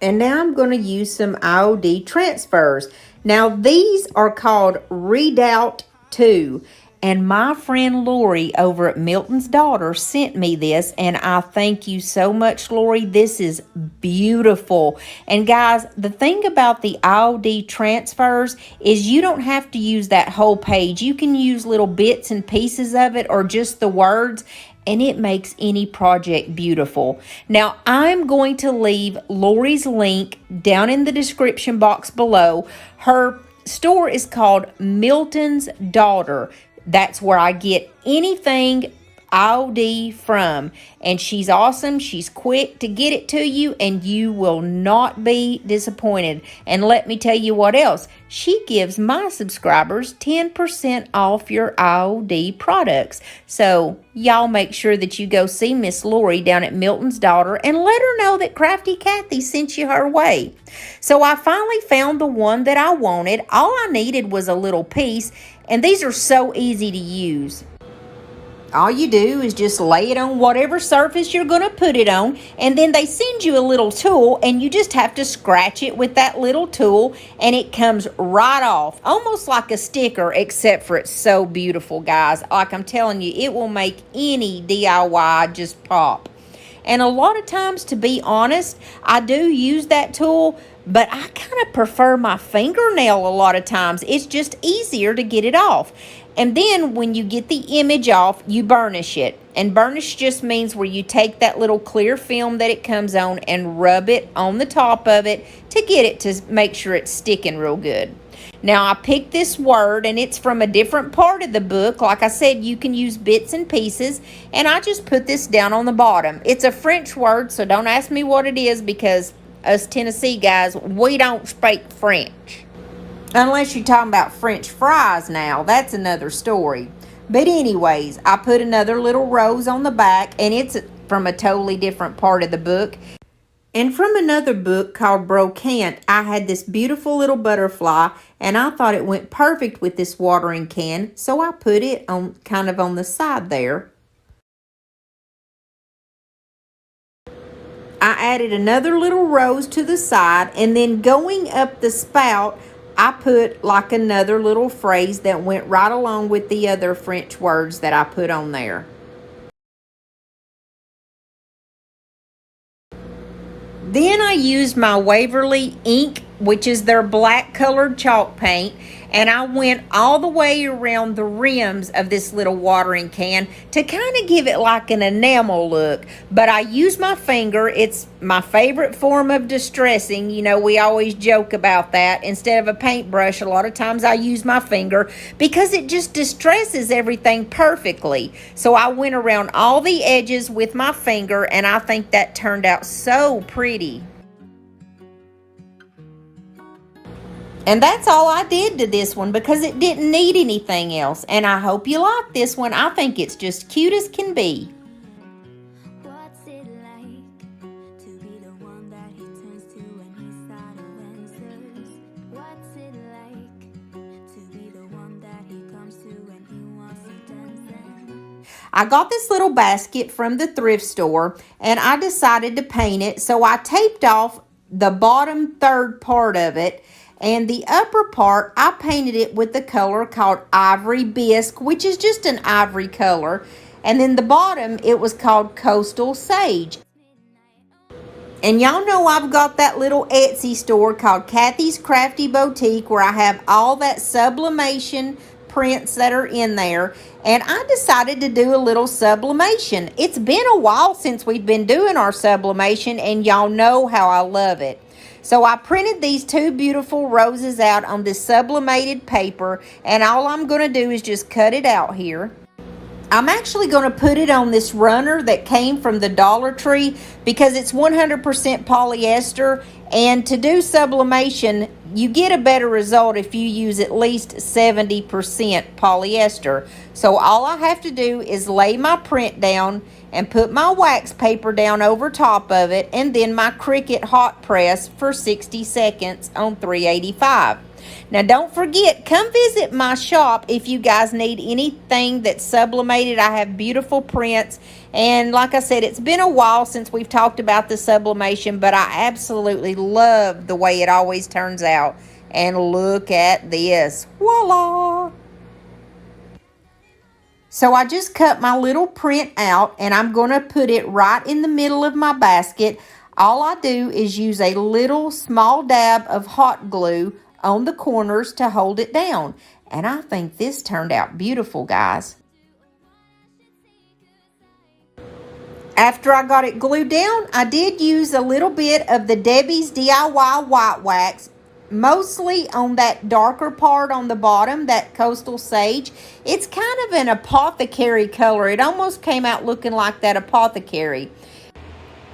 And now I'm going to use some IOD transfers. Now these are called Redoubt 2. And my friend Lori over at Milton's Daughter sent me this, and I thank you so much, Lori. This is beautiful. And guys, the thing about the IOD transfers is you don't have to use that whole page. You can use little bits and pieces of it or just the words, and it makes any project beautiful. Now, I'm going to leave Lori's link down in the description box below. Her store is called Milton's Daughter. That's where I get anything IOD from. And she's awesome. She's quick to get it to you, and you will not be disappointed. And let me tell you what else. She gives my subscribers 10% off your IOD products. So y'all make sure that you go see Miss Lori down at Milton's Daughter and let her know that Crafty Kathy sent you her way. So I finally found the one that I wanted. All I needed was a little piece, and these are so easy to use. All you do is just lay it on whatever surface you're going to put it on, and then they send you a little tool, and you just have to scratch it with that little tool, and it comes right off, almost like a sticker, except for it's so beautiful, guys. Like I'm telling you, it will make any DIY just pop. And a lot of times, to be honest, I do use that tool, but I kind of prefer my fingernail a lot of times. It's just easier to get it off. And then when you get the image off, you burnish it. And burnish just means where you take that little clear film that it comes on and rub it on the top of it to get it to make sure it's sticking real good. Now, I picked this word, and it's from a different part of the book. Like I said, you can use bits and pieces, and I just put this down on the bottom. It's a French word, so don't ask me what it is, because us Tennessee guys, we don't speak French. Unless you're talking about French fries now. That's another story. But anyways, I put another little rose on the back, and it's from a totally different part of the book. And from another book called Brocante, I had this beautiful little butterfly, and I thought it went perfect with this watering can, so I put it on kind of on the side there. I added another little rose to the side, and then going up the spout, I put like another little phrase that went right along with the other French words that I put on there. Then I used my Waverly ink, which is their black colored chalk paint, and I went all the way around the rims of this little watering can to kind of give it like an enamel look. But I used my finger. It's my favorite form of distressing. You know, we always joke about that. Instead of a paintbrush, a lot of times I use my finger because it just distresses everything perfectly. So I went around all the edges with my finger, and I think that turned out so pretty. And that's all I did to this one because it didn't need anything else. And I hope you like this one. I think it's just cute as can be. What's it like to be the one that he turns to when he's out of answers? What's it like to be the one that he comes to when he wants to dance? I got this little basket from the thrift store, and I decided to paint it. So I taped off the bottom third part of it. And the upper part, I painted it with the color called Ivory Bisque, which is just an ivory color. And then the bottom, it was called Coastal Sage. And y'all know I've got that little Etsy store called Kathy's Crafty Boutique, where I have all that sublimation prints that are in there. And I decided to do a little sublimation. It's been a while since we've been doing our sublimation, and y'all know how I love it. So I printed these two beautiful roses out on this sublimated paper, and all I'm going to do is just cut it out here. I'm actually going to put it on this runner that came from the Dollar Tree because it's 100% polyester, and to do sublimation, you get a better result if you use at least 70% polyester. So all I have to do is lay my print down and put my wax paper down over top of it, and then my Cricut hot press for 60 seconds on 385. Now don't forget, come visit my shop if you guys need anything that's sublimated. I have beautiful prints, and like I said, it's been a while since we've talked about the sublimation, but I absolutely love the way it always turns out. And look at this. Voila! So I just cut my little print out and I'm going to put it right in the middle of my basket. All I do is use a little small dab of hot glue on the corners to hold it down. And I think this turned out beautiful, guys. After I got it glued down, I did use a little bit of the Debbie's DIY white wax, mostly on that darker part on the bottom, that coastal sage. It's kind of an apothecary color. It almost came out looking like that apothecary.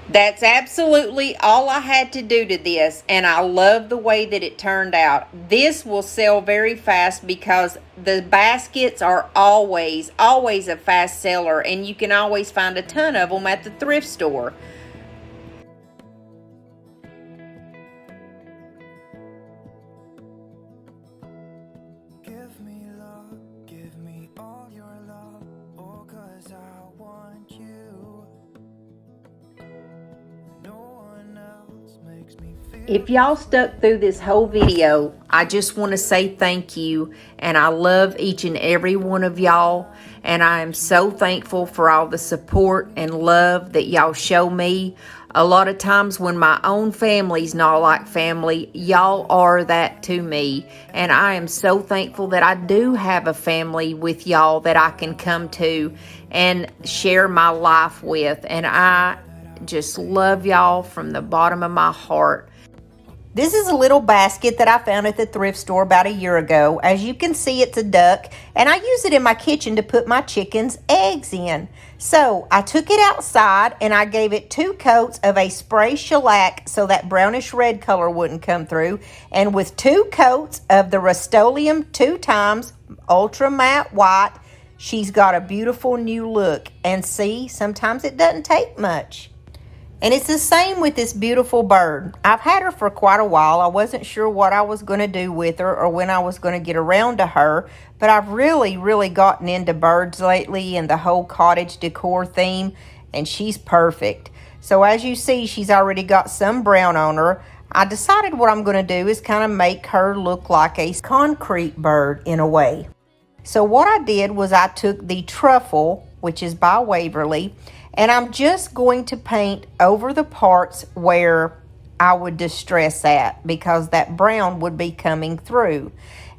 That's absolutely all I had to do to this, and I love the way that it turned out. This will sell very fast because the baskets are always a fast seller, and you can always find a ton of them at the thrift store. Give me love, give me all your love, oh, 'cause I want you. No one else makes me feel. If y'all stuck through this whole video, I just want to say thank you, and I love each and every one of y'all, and I am so thankful for all the support and love that y'all show me. A lot of times when my own family's not like family, y'all are that to me, and I am so thankful that I do have a family with y'all that I can come to and share my life with, and I just love y'all from the bottom of my heart. This is a little basket that I found at the thrift store about a year ago. As you can see, it's a duck, and I use it in my kitchen to put my chickens' eggs in. So I took it outside and I gave it 2 coats of a spray shellac so that brownish red color wouldn't come through. And with 2 coats of the Rust-Oleum 2x Ultra Matte White, she's got a beautiful new look. And see, sometimes it doesn't take much. And it's the same with this beautiful bird. I've had her for quite a while. I wasn't sure what I was going to do with her or when I was going to get around to her. But I've really gotten into birds lately and the whole cottage decor theme. And she's perfect. So as you see, she's already got some brown on her. I decided what I'm going to do is kind of make her look like a concrete bird in a way. So what I did was I took the truffle, which is by Waverly, and I'm just going to paint over the parts where I would distress at because that brown would be coming through.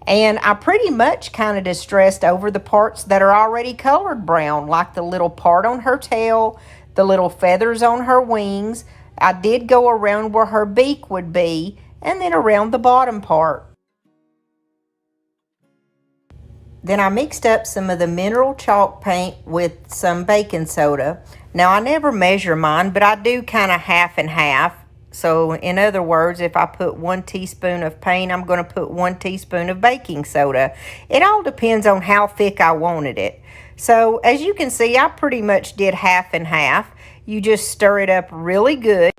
And I pretty much kind of distressed over the parts that are already colored brown, like the little part on her tail, the little feathers on her wings. I did go around where her beak would be and then around the bottom part. Then I mixed up some of the mineral chalk paint with some baking soda. Now, I never measure mine, but I do kind of half and half. So, in other words, if I put 1 teaspoon of paint, I'm going to put 1 teaspoon of baking soda. It all depends on how thick I wanted it. So, as you can see, I pretty much did half and half. You just stir it up really good.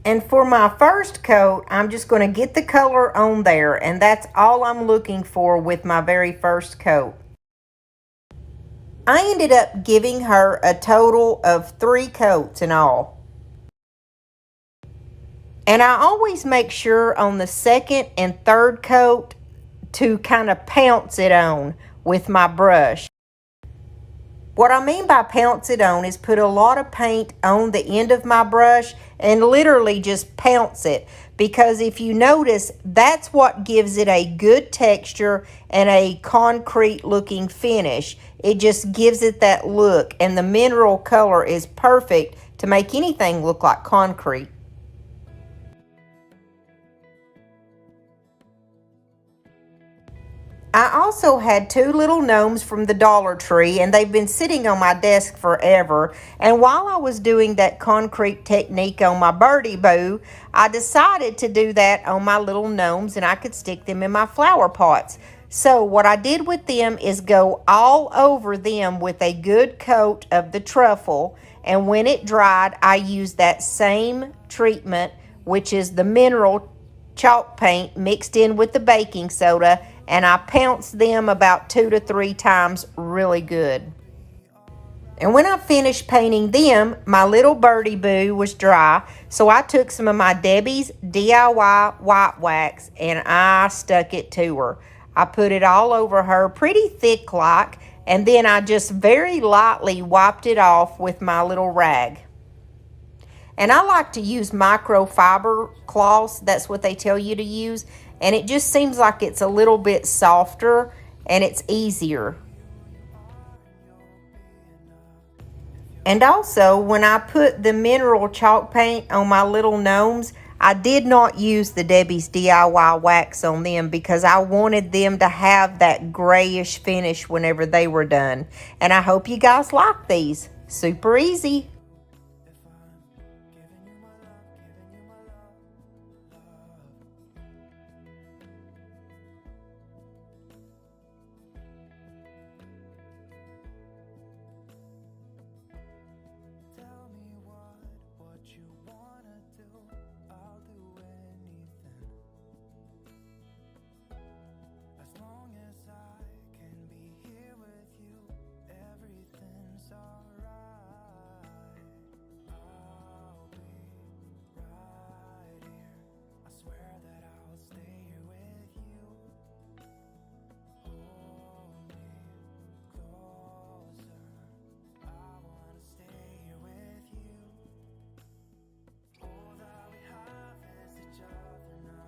And for my first coat, I'm just going to get the color on there, and that's all I'm looking for with my very first coat. I ended up giving her a total of 3 coats in all. And I always make sure on the second and third coat to kind of pounce it on with my brush. What I mean by pounce it on is put a lot of paint on the end of my brush and literally just pounce it. Because if you notice, that's what gives it a good texture and a concrete looking finish. It just gives it that look, and the mineral color is perfect to make anything look like concrete. I also had 2 little gnomes from the Dollar Tree, and they've been sitting on my desk forever. And while I was doing that concrete technique on my birdie boo, I decided to do that on my little gnomes, and I could stick them in my flower pots. So what I did with them is go all over them with a good coat of the truffle, and when it dried, I used that same treatment, which is the mineral chalk paint mixed in with the baking soda, and I pounced them about 2 to 3 times really good. And when I finished painting them, my little birdie boo was dry, so I took some of my Debbie's DIY white wax and I stuck it to her. I put it all over her pretty thick like, And then I just very lightly wiped it off with my little rag. And I like to use microfiber cloths. That's what they tell you to use. And it just seems like it's a little bit softer and it's easier. And also, when I put the mineral chalk paint on my little gnomes, I did not use the Debbie's DIY wax on them because I wanted them to have that grayish finish whenever they were done. And I hope you guys like these. Super easy. Tell me what you wanna do. I'll do anything. As long as I can be here with you, everything's alright. I'll be right here. I swear that I'll stay here with you. Hold me closer. I wanna stay here with you. All that we have is each other now.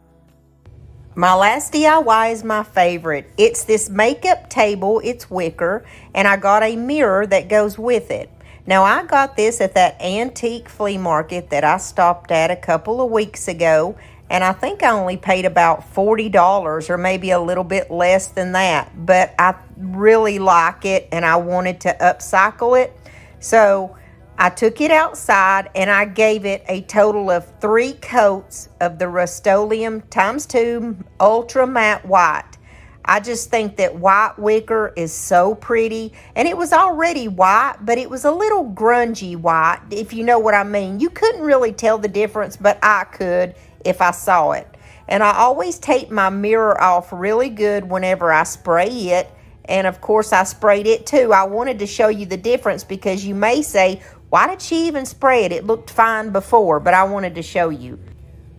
My last DIY is my favorite. It's this makeup table. It's wicker, and I got a mirror that goes with it. Now, I got this at that antique flea market that I stopped at a couple of weeks ago, and I think I only paid about $40 or maybe a little bit less than that. But I really like it, and I wanted to upcycle it. So I took it outside and I gave it a total of 3 coats of the Rust-Oleum ×2 Ultra Matte White. I just think that white wicker is so pretty. And it was already white, but it was a little grungy white, if you know what I mean. You couldn't really tell the difference, but I could if I saw it. And I always tape my mirror off really good whenever I spray it. And of course I sprayed it too. I wanted to show you the difference because you may say, why did she even spray it? It looked fine before, but I wanted to show you.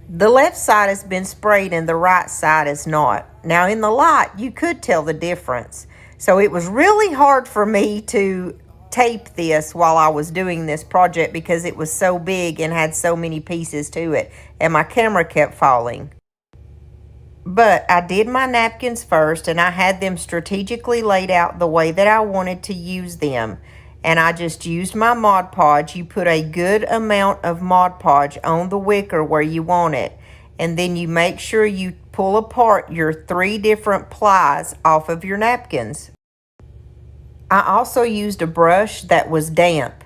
The left side has been sprayed and the right side is not. Now in the light, you could tell the difference. So it was really hard for me to tape this while I was doing this project because it was so big and had so many pieces to it. And my camera kept falling. But I did my napkins first and I had them strategically laid out the way that I wanted to use them. And I just used my Mod Podge. You put a good amount of Mod Podge on the wicker where you want it. And then you make sure you pull apart your 3 different plies off of your napkins. I also used a brush that was damp.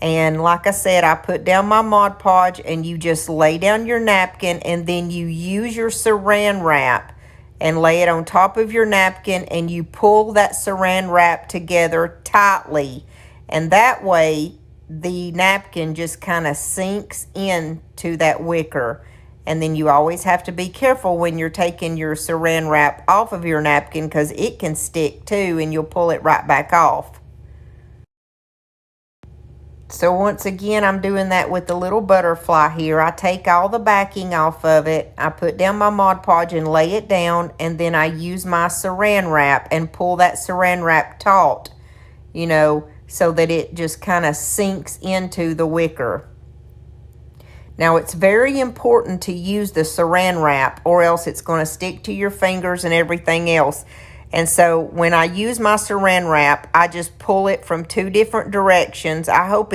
And like I said, I put down my Mod Podge and you just lay down your napkin and then you use your saran wrap and lay it on top of your napkin and you pull that saran wrap together tightly. And that way, the napkin just kind of sinks into that wicker. And then you always have to be careful when you're taking your saran wrap off of your napkin because it can stick too and you'll pull it right back off. So once again, I'm doing that with the little butterfly here. I take all the backing off of it. I put down my Mod Podge and lay it down. And then I use my saran wrap and pull that saran wrap taut, you know, so that it just kind of sinks into the wicker. Now it's very important to use the saran wrap or else it's going to stick to your fingers and everything else. And so when I use my saran wrap, I just pull it from 2 different directions. I hope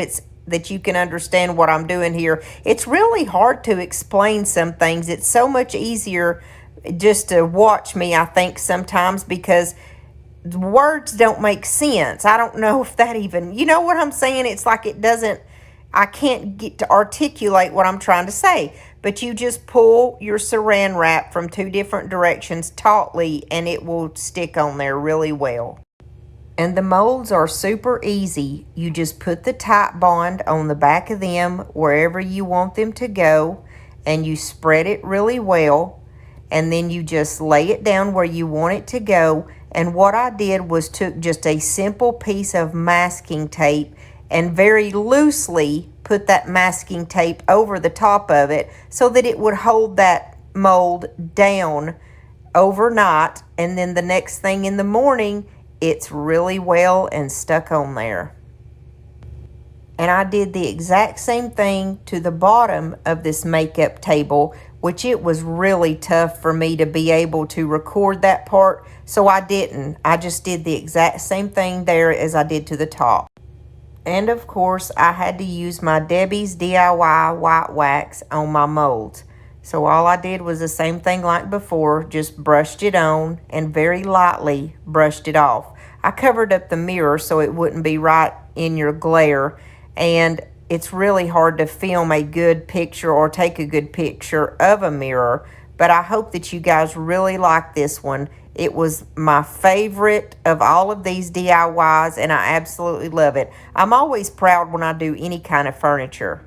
that you can understand what I'm doing here. It's really hard to explain some things. It's so much easier just to watch me, I think, sometimes because the words don't make sense. I don't know if that even, you know what I'm saying? It's like I can't get to articulate what I'm trying to say. But you just pull your saran wrap from 2 different directions tautly and it will stick on there really well. And the molds are super easy. You just put the Tite Bond on the back of them wherever you want them to go and you spread it really well. And then you just lay it down where you want it to go. And what I did was took just a simple piece of masking tape and very loosely put that masking tape over the top of it so that it would hold that mold down overnight. And then the next thing in the morning, it's really well and stuck on there. And I did the exact same thing to the bottom of this makeup table, which it was really tough for me to be able to record that part, so I didn't. I just did the exact same thing there as I did to the top. And of course, I had to use my Debbie's DIY white wax on my molds. So all I did was the same thing like before, just brushed it on and very lightly brushed it off. I covered up the mirror so it wouldn't be right in your glare, and it's really hard to film a good picture or take a good picture of a mirror, but I hope that you guys really like this one. It was my favorite of all of these DIYs, and I absolutely love it. I'm always proud when I do any kind of furniture.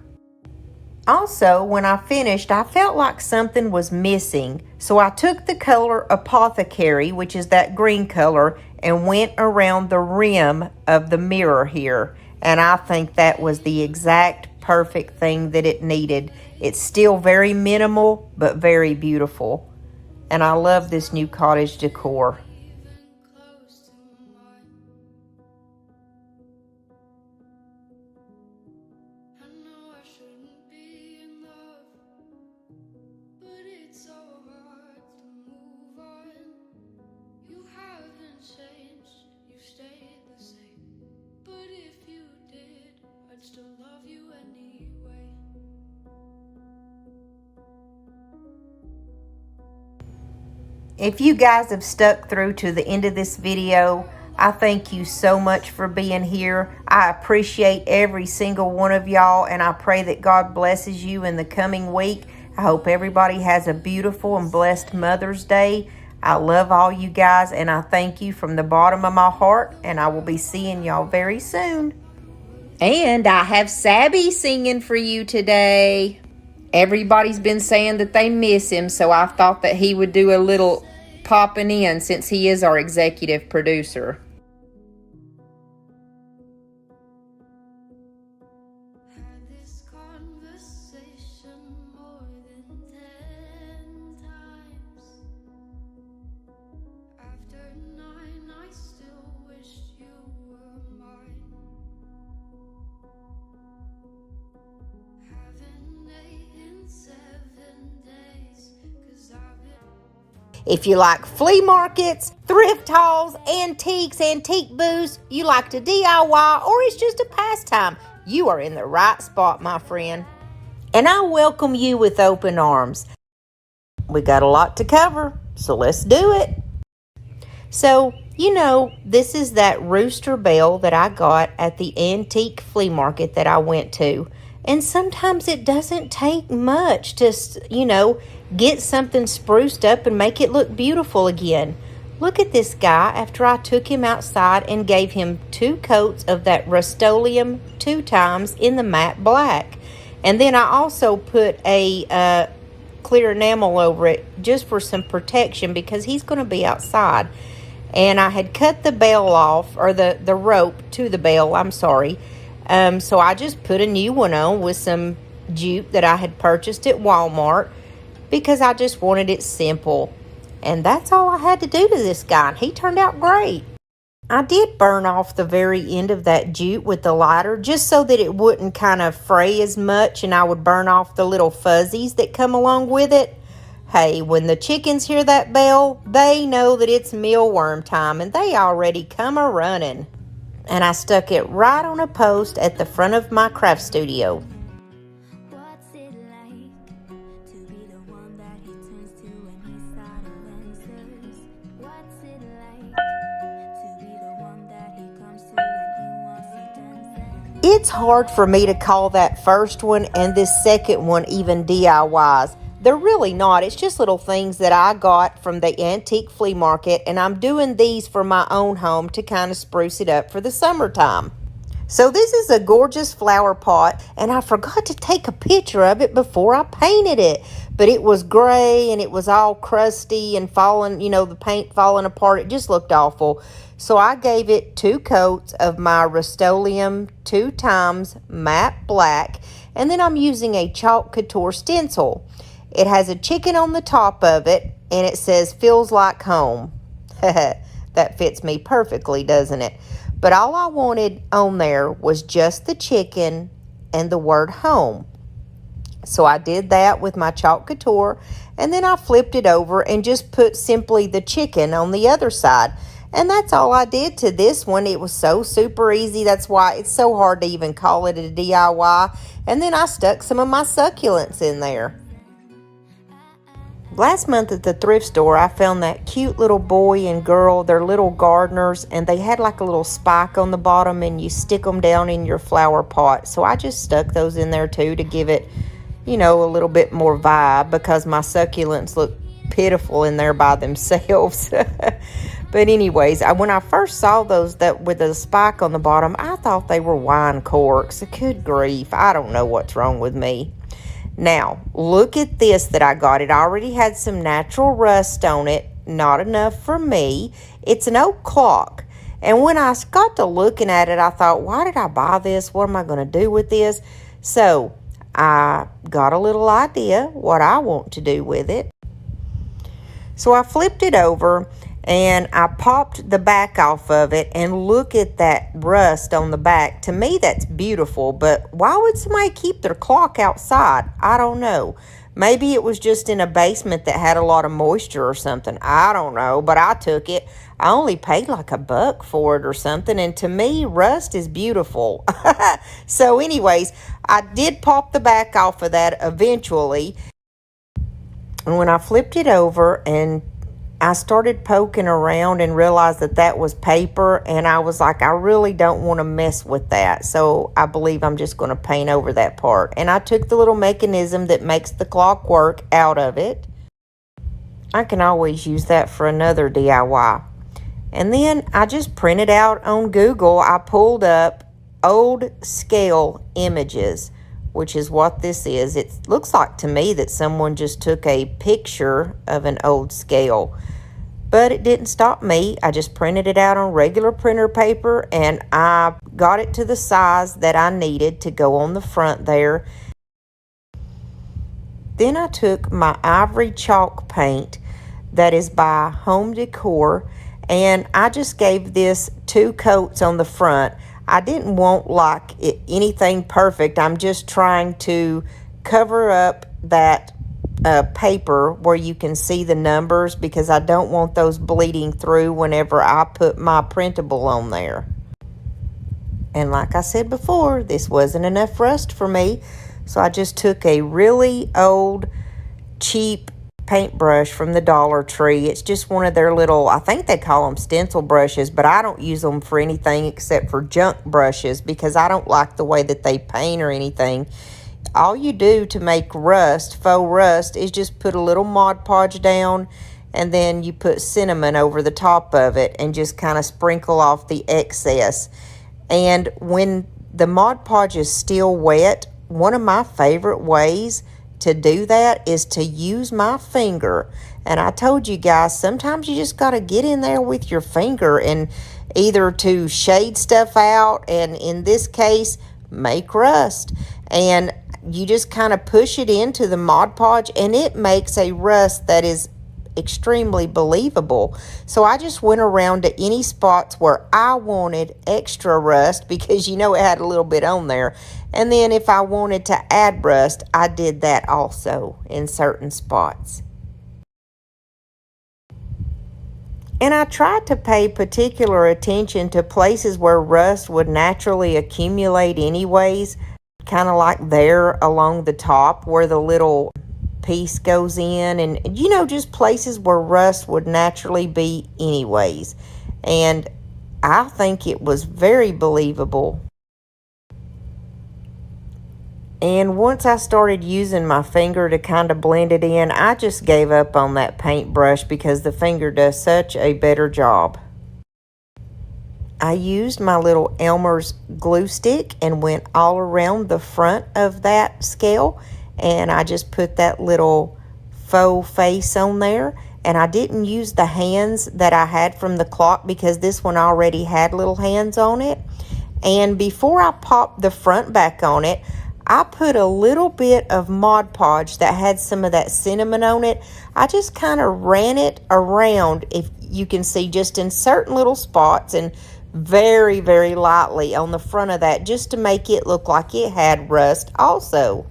Also, when I finished, I felt like something was missing, so I took the color Apothecary, which is that green color, and went around the rim of the mirror here. And I think that was the exact perfect thing that it needed. It's still very minimal, but very beautiful. And I love this new cottage decor. If you guys have stuck through to the end of this video, I thank you so much for being here. I appreciate every single one of y'all, and I pray that God blesses you in the coming week. I hope everybody has a beautiful and blessed Mother's Day. I love all you guys, and I thank you from the bottom of my heart, and I will be seeing y'all very soon. And I have Sabby singing for you today. Everybody's been saying that they miss him, so I thought that he would do a little popping in since he is our executive producer. Had this conversation more than 10 times. After 9, I still wished you were mine. Haven't ate in 7 days, 'cause I've been. If you like flea markets, thrift hauls, antiques, antique booths, you like to DIY, or it's just a pastime, you are in the right spot, my friend. And I welcome you with open arms. We got a lot to cover, so let's do it. So, you know, this is that rooster bell that I got at the antique flea market that I went to. And sometimes it doesn't take much to, you know, get something spruced up and make it look beautiful again. Look at this guy after I took him outside and gave him 2 coats of that Rust-Oleum 2 times in the matte black. And then I also put a clear enamel over it just for some protection because he's going to be outside. And I had cut the bell off, or the rope to the bell, I'm sorry. So I just put a new one on with some jute that I had purchased at Walmart because I just wanted it simple. And that's all I had to do to this guy, and he turned out great. I did burn off the very end of that jute with the lighter just so that it wouldn't kind of fray as much, and I would burn off the little fuzzies that come along with it. Hey, when the chickens hear that bell, they know that it's mealworm time, and they already come a-running. And I stuck it right on a post at the front of my craft studio. What's it like to be the one that he turns to when he's out of answers? What's it like to be the one that he comes to when he wants to dance? It's hard for me to call that first one and this second one even DIYs. They're really not. It's just little things that I got from the antique flea market, and I'm doing these for my own home to kind of spruce it up for the summertime. So this is a gorgeous flower pot, and I forgot to take a picture of it before I painted it. But it was gray, and it was all crusty and falling, you know, the paint falling apart. It just looked awful. So I gave it 2 coats of my Rust-Oleum 2 times matte black, and then I'm using a chalk couture stencil. It has a chicken on the top of it, and it says, "Feels like home." that fits me perfectly, doesn't it? But all I wanted on there was just the chicken and the word home. So I did that with my chalk couture, and then I flipped it over and just put simply the chicken on the other side. And that's all I did to this one. It was so super easy. That's why it's so hard to even call it a DIY. And then I stuck some of my succulents in there. Last month at the thrift store, I found that cute little boy and girl. They're little gardeners, and they had like a little spike on the bottom, and you stick them down in your flower pot. So I just stuck those in there too to give it, you know, a little bit more vibe, because my succulents look pitiful in there by themselves. But anyways, when I first saw those that with a spike on the bottom, I thought they were wine corks. Good grief, I don't know what's wrong with me. Now, look at this that I got. It already had some natural rust on it. Not enough for me. It's an oak clock. And when I got to looking at it, I thought, why did I buy this? What am I going to do with this? So I got a little idea what I want to do with it. So I flipped it over and I popped the back off of it, and look at that rust on the back. To me, that's beautiful, but why would somebody keep their clock outside? I don't know. Maybe it was just in a basement that had a lot of moisture or something. I don't know, but I took it. I only paid like $1 for it or something, and to me, rust is beautiful. So anyways, I did pop the back off of that eventually. And when I flipped it over and I started poking around and realized that that was paper, and I was like, I really don't want to mess with that. So I believe I'm just going to paint over that part. And I took the little mechanism that makes the clock work out of it. I can always use that for another DIY. And then I just printed out on Google. I pulled up old scale images, which is what this is. It looks like to me that someone just took a picture of an old scale. But it didn't stop me. I just printed it out on regular printer paper, and I got it to the size that I needed to go on the front there. Then I took my ivory chalk paint that is by Home Decor, and I just gave this 2 coats on the front. I didn't want like anything perfect. I'm just trying to cover up that paper where you can see the numbers, because I don't want those bleeding through whenever I put my printable on there. And like I said before, this wasn't enough rust for me, so I just took a really old cheap paintbrush from the Dollar Tree. It's just one of their little, I think they call them stencil brushes, but I don't use them for anything except for junk brushes, because I don't like the way that they paint or anything. All you do to make rust, faux rust, is just put a little Mod Podge down, and then you put cinnamon over the top of it and just kind of sprinkle off the excess. And when the Mod Podge is still wet, one of my favorite ways to do that is to use my finger. And I told you guys, sometimes you just got to get in there with your finger and either to shade stuff out, and in this case, make rust. And you just kind of push it into the Mod Podge, and it makes a rust that is extremely believable. So I just went around to any spots where I wanted extra rust, because you know it had a little bit on there. And then if I wanted to add rust, I did that also in certain spots. And I tried to pay particular attention to places where rust would naturally accumulate anyways, kind of like there along the top where the little piece goes in, and you know, just places where rust would naturally be anyways. And I think it was very believable. And once I started using my finger to kind of blend it in, I just gave up on that paintbrush because the finger does such a better job. I used my little Elmer's glue stick and went all around the front of that scale, and I just put that little faux face on there. And I didn't use the hands that I had from the clock, because this one already had little hands on it. And before I popped the front back on it, I put a little bit of Mod Podge that had some of that cinnamon on it. I just kind of ran it around, if you can see, just in certain little spots, and very, very lightly on the front of that, just to make it look like it had rust also.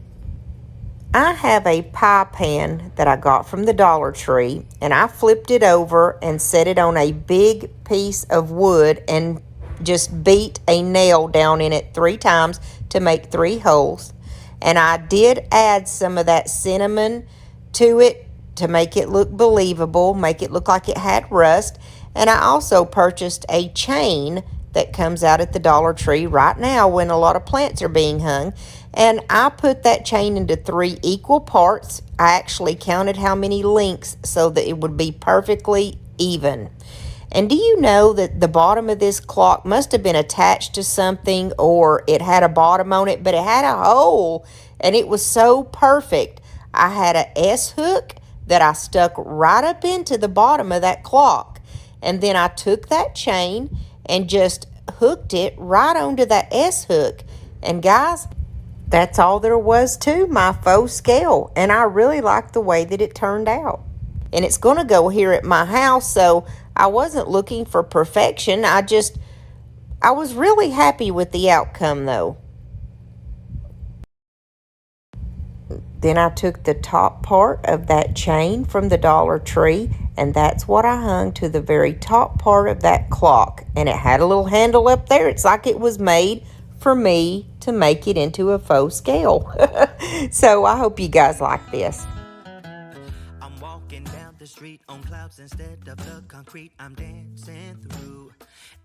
I have a pie pan that I got from the Dollar Tree, and I flipped it over and set it on a big piece of wood and just beat a nail down in it 3 times to make 3 holes. And I did add some of that cinnamon to it to make it look believable, make it look like it had rust. And I also purchased a chain that comes out at the Dollar Tree right now when a lot of plants are being hung. And I put that chain into 3 equal parts. I actually counted how many links so that it would be perfectly even. And do you know that the bottom of this clock must have been attached to something, or it had a bottom on it, but it had a hole, and it was so perfect. I had a S-hook that I stuck right up into the bottom of that clock. And then I took that chain and just hooked it right onto that S-hook. And guys, that's all there was to my faux scale. And I really like the way that it turned out. And it's going to go here at my house, so I wasn't looking for perfection. I was really happy with the outcome, though. Then I took the top part of that chain from the Dollar Tree, and that's what I hung to the very top part of that clock. And it had a little handle up there. It's like it was made for me to make it into a faux scale. So I hope you guys like this. I'm walking down the street on clouds instead of the concrete I'm dancing through.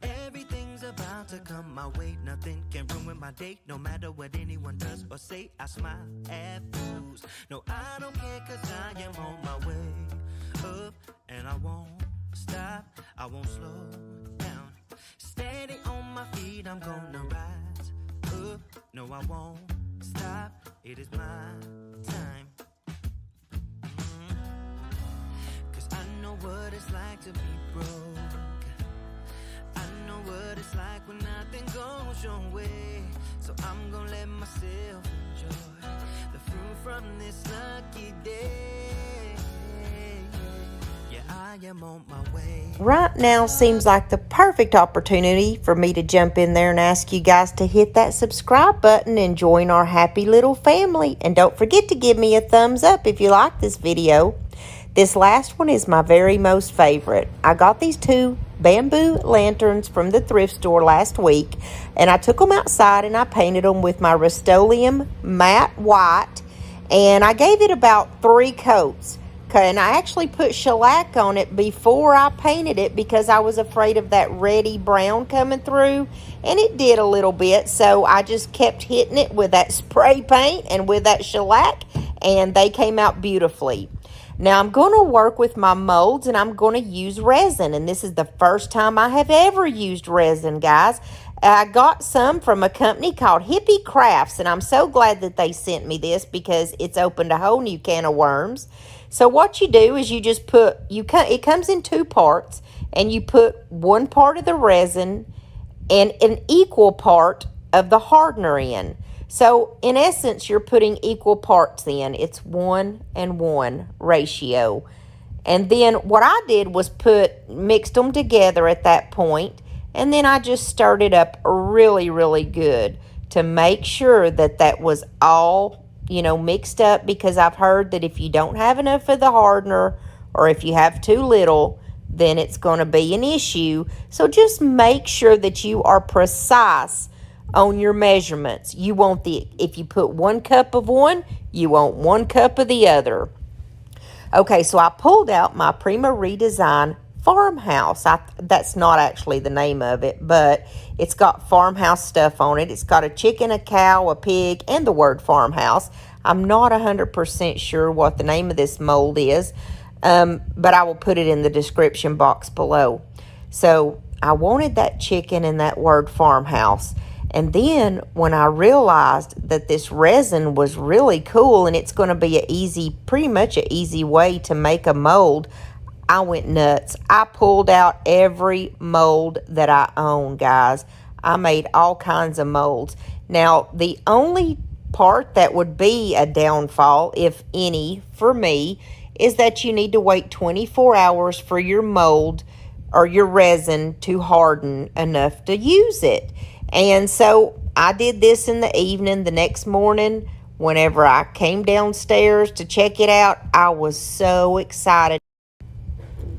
Everything's about to come my way. Nothing can ruin my day. No matter what anyone does or say, I smile at fools. No, I don't care, cause I am on my way up, and I won't stop, I won't slow down. Steady on my feet, I'm gonna rise up. No, I won't stop, it is my time. Cause I know what it's like to be broke. I know what it's like when nothing goes your way. So I'm gonna let myself enjoy the fruit from this lucky day. Yeah, I am on my way. Right now seems like the perfect opportunity for me to jump in there and ask you guys to hit that subscribe button and join our happy little family. And don't forget to give me a thumbs up if you like this video. This last one is my very most favorite. I got these 2 bamboo lanterns from the thrift store last week, and I took them outside and I painted them with my Rust-Oleum matte white, and I gave it about 3 coats. And I actually put shellac on it before I painted it because I was afraid of that reddy brown coming through, and it did a little bit, so I just kept hitting it with that spray paint and with that shellac, and they came out beautifully. Now I'm going to work with my molds, and I'm going to use resin, and this is the first time I have ever used resin, guys. I got some from a company called Hippie Crafts, and I'm so glad that they sent me this because it's opened a whole new can of worms. So what you do is you just it comes in 2 parts, and you put 1 part of the resin and an equal part of the hardener in. So in essence, you're putting equal parts in. It's 1:1 ratio. And then what I did was mixed them together at that point, and then I just stirred it up really, really good to make sure that that was all, mixed up, because I've heard that if you don't have enough of the hardener, or if you have too little, then it's going to be an issue. So just make sure that you are precise on your measurements. If you put 1 cup of one, you want 1 cup of the other. Okay, so I pulled out my Prima Redesign Farmhouse. That's not actually the name of it, but it's got farmhouse stuff on it. It's got a chicken, a cow, a pig, and the word farmhouse. I'm not 100% sure what the name of this mold is, but I will put it in the description box below. So I wanted that chicken and that word farmhouse. And then when I realized that this resin was really cool and it's going to be pretty much an easy way to make a mold, I went nuts. I pulled out every mold that I own, guys. I made all kinds of molds. Now, the only part that would be a downfall, if any, for me, is that you need to wait 24 hours for your mold or your resin to harden enough to use it. And so I did this in the evening. The next morning, whenever I came downstairs to check it out, I was so excited.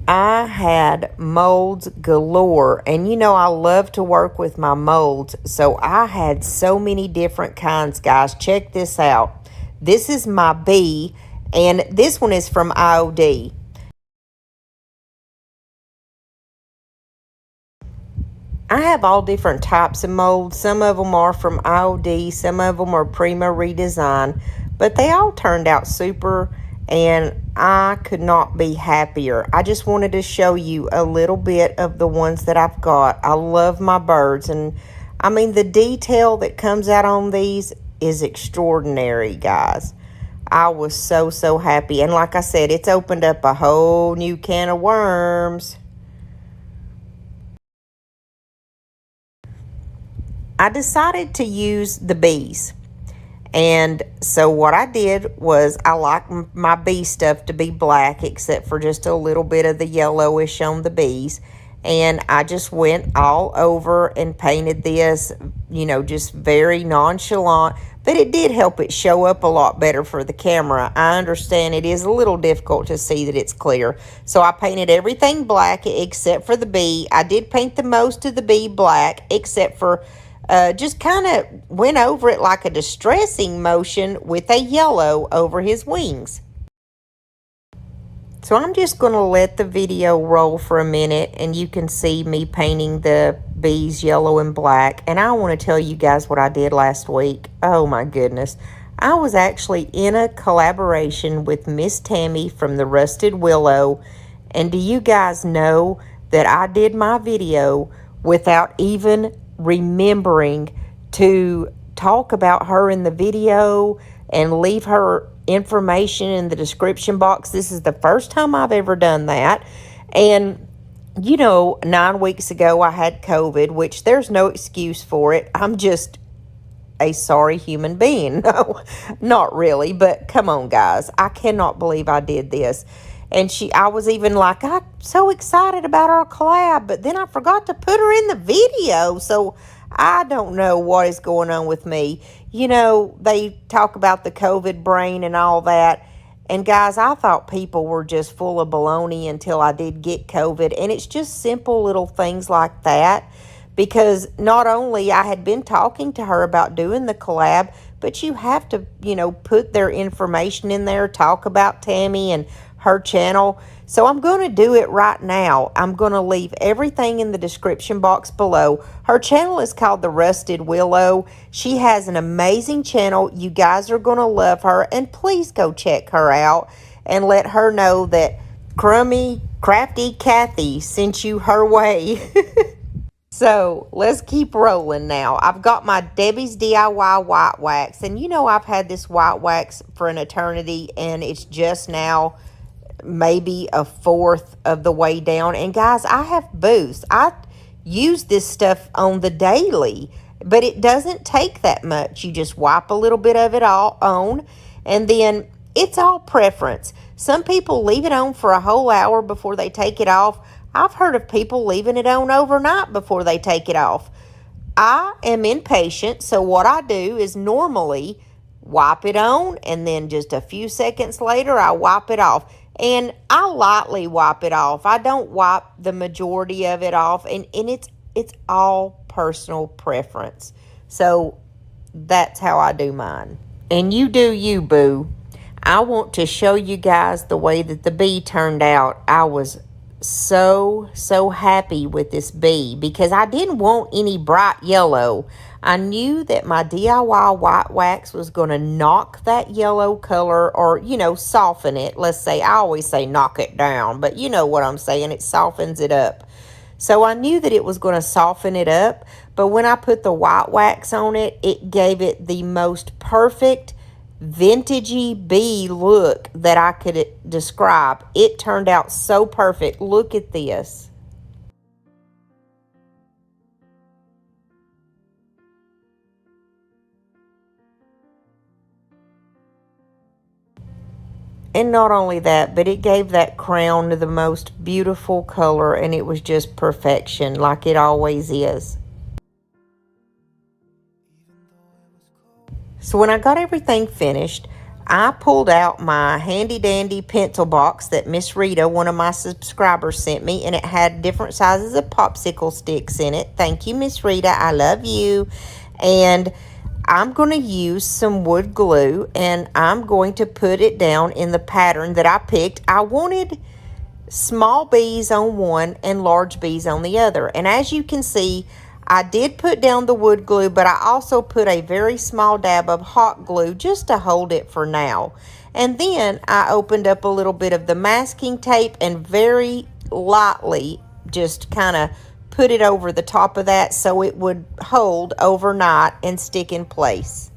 I had molds galore, and you know I love to work with my molds, so I had so many different kinds, guys. Check this out. This is my bee, and this one is from IOD. I have all different types of molds. Some of them are from IOD, some of them are Prima Redesign, but they all turned out super, and I could not be happier. I just wanted to show you a little bit of the ones that I've got. I love my birds, and I mean the detail that comes out on these is extraordinary, guys. I was so happy, and like I said, it's opened up a whole new can of worms. I decided to use the bees. And so what I did was I like my bee stuff to be black except for just a little bit of the yellowish on the bees. And I just went all over and painted this, you know, just very nonchalant. But it did help it show up a lot better for the camera. I understand it is a little difficult to see that it's clear. So I painted everything black except for the bee. I did paint the most of the bee black except for just kind of went over it like a distressing motion with a yellow over his wings. So I'm just going to let the video roll for a minute and you can see me painting the bees yellow and black. And I want to tell you guys what I did last week. Oh my goodness. I was actually in a collaboration with Miss Tammy from the Rusted Willow. And do you guys know that I did my video without even remembering to talk about her in the video and leave her information in the description box? This is the first time I've ever done that. And you know, 9 weeks ago I had COVID, which there's no excuse for it. I'm just a sorry human being. No, not really, but come on guys, I cannot believe I did this. And I was even like, I'm so excited about our collab, but then I forgot to put her in the video. So I don't know what is going on with me. You know, they talk about the COVID brain and all that. And guys, I thought people were just full of baloney until I did get COVID. And it's just simple little things like that. Because not only I had been talking to her about doing the collab, but you have to, you know, put their information in there, talk about Tammy and her channel. So I'm going to do it right now. I'm going to leave everything in the description box below. Her channel is called The Rusted Willow. She has an amazing channel. You guys are going to love her. And please go check her out and let her know that Crafty Kathy sent you her way. So let's keep rolling now. I've got my Debbie's DIY white wax. And you know I've had this white wax for an eternity. And it's just now maybe a fourth of the way down. And guys, I have booths. I use this stuff on the daily. But it doesn't take that much. You just wipe a little bit of it all on. And then it's all preference. Some people leave it on for a whole hour before they take it off. I've heard of people leaving it on overnight before they take it off. I am impatient, so what I do is normally wipe it on, and then just a few seconds later, I wipe it off. And I lightly wipe it off. I don't wipe the majority of it off, and it's all personal preference. So that's how I do mine. And you do you, boo. I want to show you guys the way that the bee turned out. I was so happy with this bee because I didn't want any bright yellow. I knew that my DIY white wax was going to knock that yellow color, or you know, soften it. Let's say, I always say knock it down, but you know what I'm saying, it softens it up. So I knew that it was going to soften it up, but when I put the white wax on it, it gave it the most perfect vintagey bee look that I could describe. It turned out so perfect. Look at this. And not only that, but it gave that crown the most beautiful color, and it was just perfection, like it always is. So when I got everything finished, I pulled out my handy dandy pencil box that Miss Rita, one of my subscribers, sent me, and it had different sizes of popsicle sticks in it. Thank you, Miss Rita. I love you. And I'm going to use some wood glue, and I'm going to put it down in the pattern that I picked. I wanted small bees on one and large bees on the other. And as you can see, I did put down the wood glue, but I also put a very small dab of hot glue just to hold it for now. And then I opened up a little bit of the masking tape and very lightly just kind of put it over the top of that so it would hold overnight and stick in place.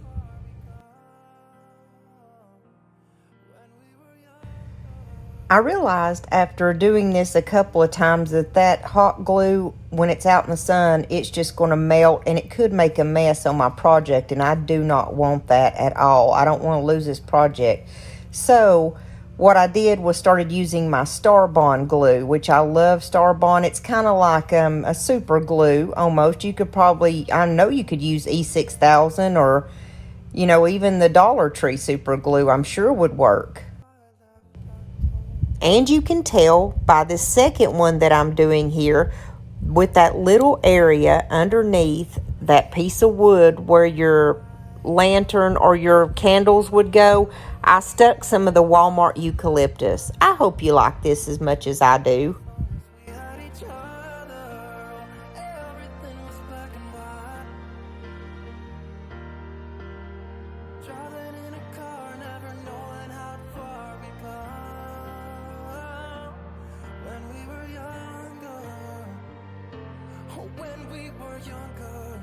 I realized after doing this a couple of times that hot glue, when it's out in the sun, it's just going to melt and it could make a mess on my project, and I do not want that at all. I don't want to lose this project. So what I did was started using my Star Bond glue, which I love Star Bond. It's kind of like a super glue almost. You could probably, I know you could use E6000 or, you know, even the Dollar Tree super glue I'm sure would work. And you can tell by the second one that I'm doing here, with that little area underneath that piece of wood where your lantern or your candles would go, I stuck some of the Walmart eucalyptus. I hope you like this as much as I do. We had each other, everything was black and white. Driving in a car, never knowing how far we go. When we were younger, oh, when we were younger.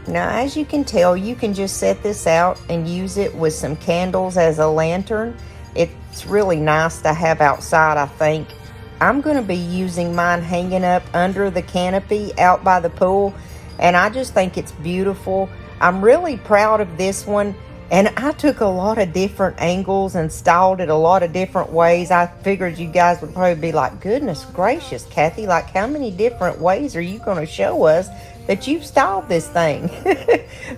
Now, as you can tell, you can just set this out and use it with some candles as a lantern. It's really nice to have outside, I think. I'm going to be using mine hanging up under the canopy out by the pool, and I just think it's beautiful. I'm really proud of this one, and I took a lot of different angles and styled it a lot of different ways. I figured you guys would probably be like, goodness gracious, Kathy, like how many different ways are you going to show us that you've styled this thing?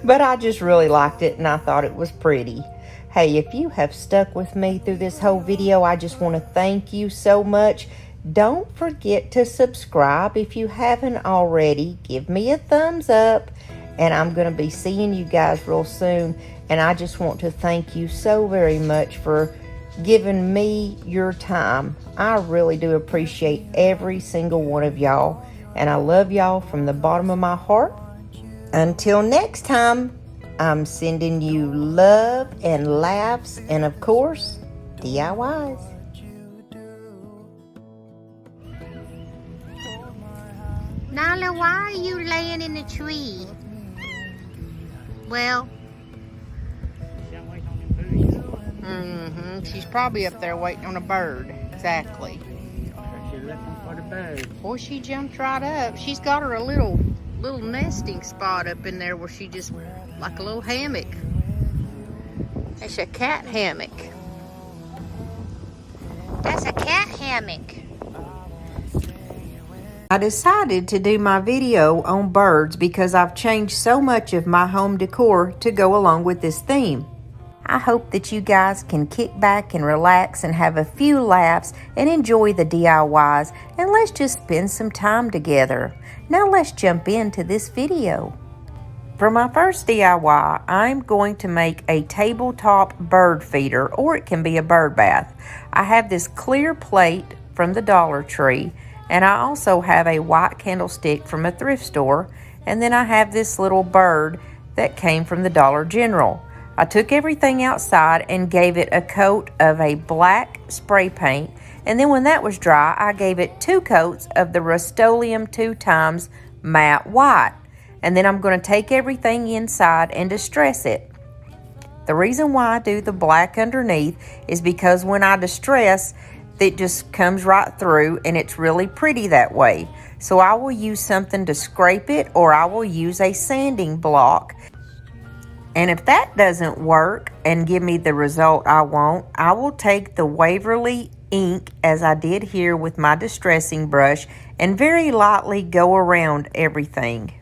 But I just really liked it and I thought it was pretty. Hey, if you have stuck with me through this whole video, I just want to thank you so much. Don't forget to subscribe if you haven't already. Give me a thumbs up, and I'm going to be seeing you guys real soon. And I just want to thank you so very much for giving me your time. I really do appreciate every single one of y'all. And I love y'all from the bottom of my heart. Until next time, I'm sending you love and laughs and, of course, DIYs. Nala, why are you laying in the tree? Well, she's probably up there waiting on a bird. Exactly. She's looking for the bird. Boy, she jumped right up. She's got her a little nesting spot up in there where she just, like a little hammock. It's a cat hammock. That's a cat hammock. I decided to do my video on birds because I've changed so much of my home decor to go along with this theme. I hope that you guys can kick back and relax and have a few laughs and enjoy the DIYs, and let's just spend some time together. Now let's jump into this video. For my first DIY, I'm going to make a tabletop bird feeder, or it can be a bird bath. I have this clear plate from the Dollar Tree, and I also have a white candlestick from a thrift store, and then I have this little bird that came from the Dollar General. I took everything outside and gave it a coat of a black spray paint, and then when that was dry, I gave it 2 coats of the Rust-Oleum 2x matte white. And then I'm going to take everything inside and distress it. The reason why I do the black underneath is because when I distress, it just comes right through and it's really pretty that way. So I will use something to scrape it, or I will use a sanding block. And if that doesn't work and give me the result I want, I will take the Waverly ink, as I did here with my distressing brush, and very lightly go around everything.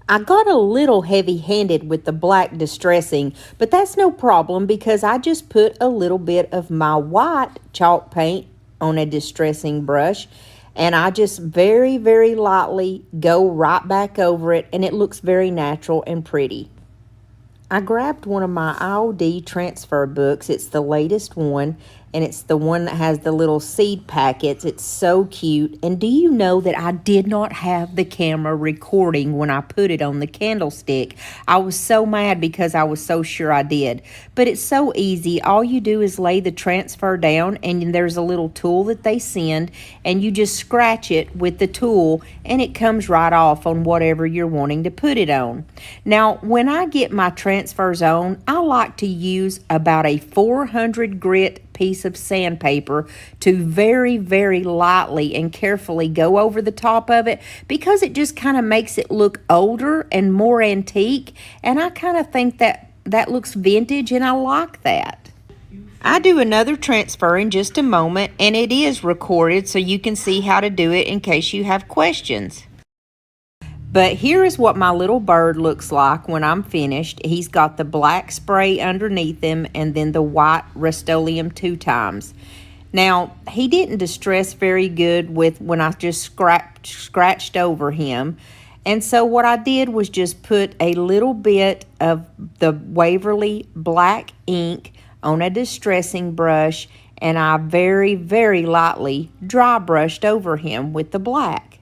I got a little heavy-handed with the black distressing, but that's no problem because I just put a little bit of my white chalk paint on a distressing brush, and I just very, very lightly go right back over it, and it looks very natural and pretty. I grabbed one of my IOD transfer books. It's the latest one, and it's the one that has the little seed packets. It's so cute. And do you know that I did not have the camera recording when I put it on the candlestick? I was so mad because I was so sure I did. But it's so easy. All you do is lay the transfer down, and there's a little tool that they send, and you just scratch it with the tool, and it comes right off on whatever you're wanting to put it on. Now, when I get my transfers on, I like to use about a 400 grit piece of sandpaper to very, very lightly and carefully go over the top of it, because it just kind of makes it look older and more antique, and I kind of think that looks vintage, and I like that. I do another transfer in just a moment, and it is recorded so you can see how to do it in case you have questions. But here is what my little bird looks like when I'm finished. He's got the black spray underneath him and then the white Rust-Oleum 2 times. Now, he didn't distress very good with when I just scratched over him. And so what I did was just put a little bit of the Waverly black ink on a distressing brush, and I very, very lightly dry brushed over him with the black.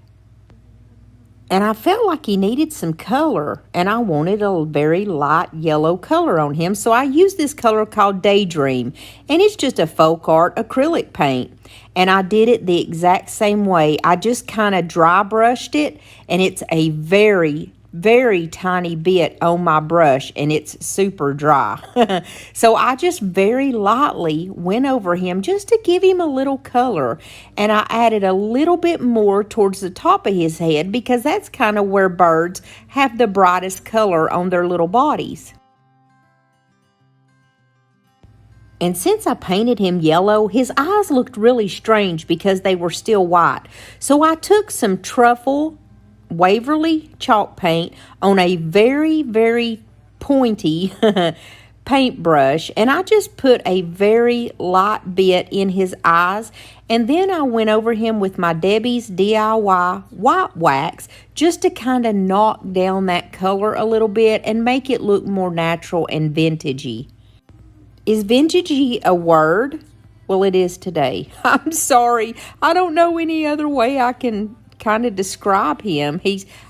And I felt like he needed some color, and I wanted a very light yellow color on him, so I used this color called Daydream, and it's just a folk art acrylic paint. And I did it the exact same way. I just kind of dry brushed it, and it's a very, very tiny bit on my brush, and it's super dry. So I just very lightly went over him just to give him a little color, and I added a little bit more towards the top of his head because that's kind of where birds have the brightest color on their little bodies. And since I painted him yellow, his eyes looked really strange because they were still white. So I took some truffle Waverly chalk paint on a very, very pointy paintbrush, and I just put a very light bit in his eyes, and then I went over him with my Debbie's DIY white wax just to kind of knock down that color a little bit and make it look more natural and vintagey. Is vintagey a word? Well, it is today. I'm sorry. I don't know any other way I can kind of describe him.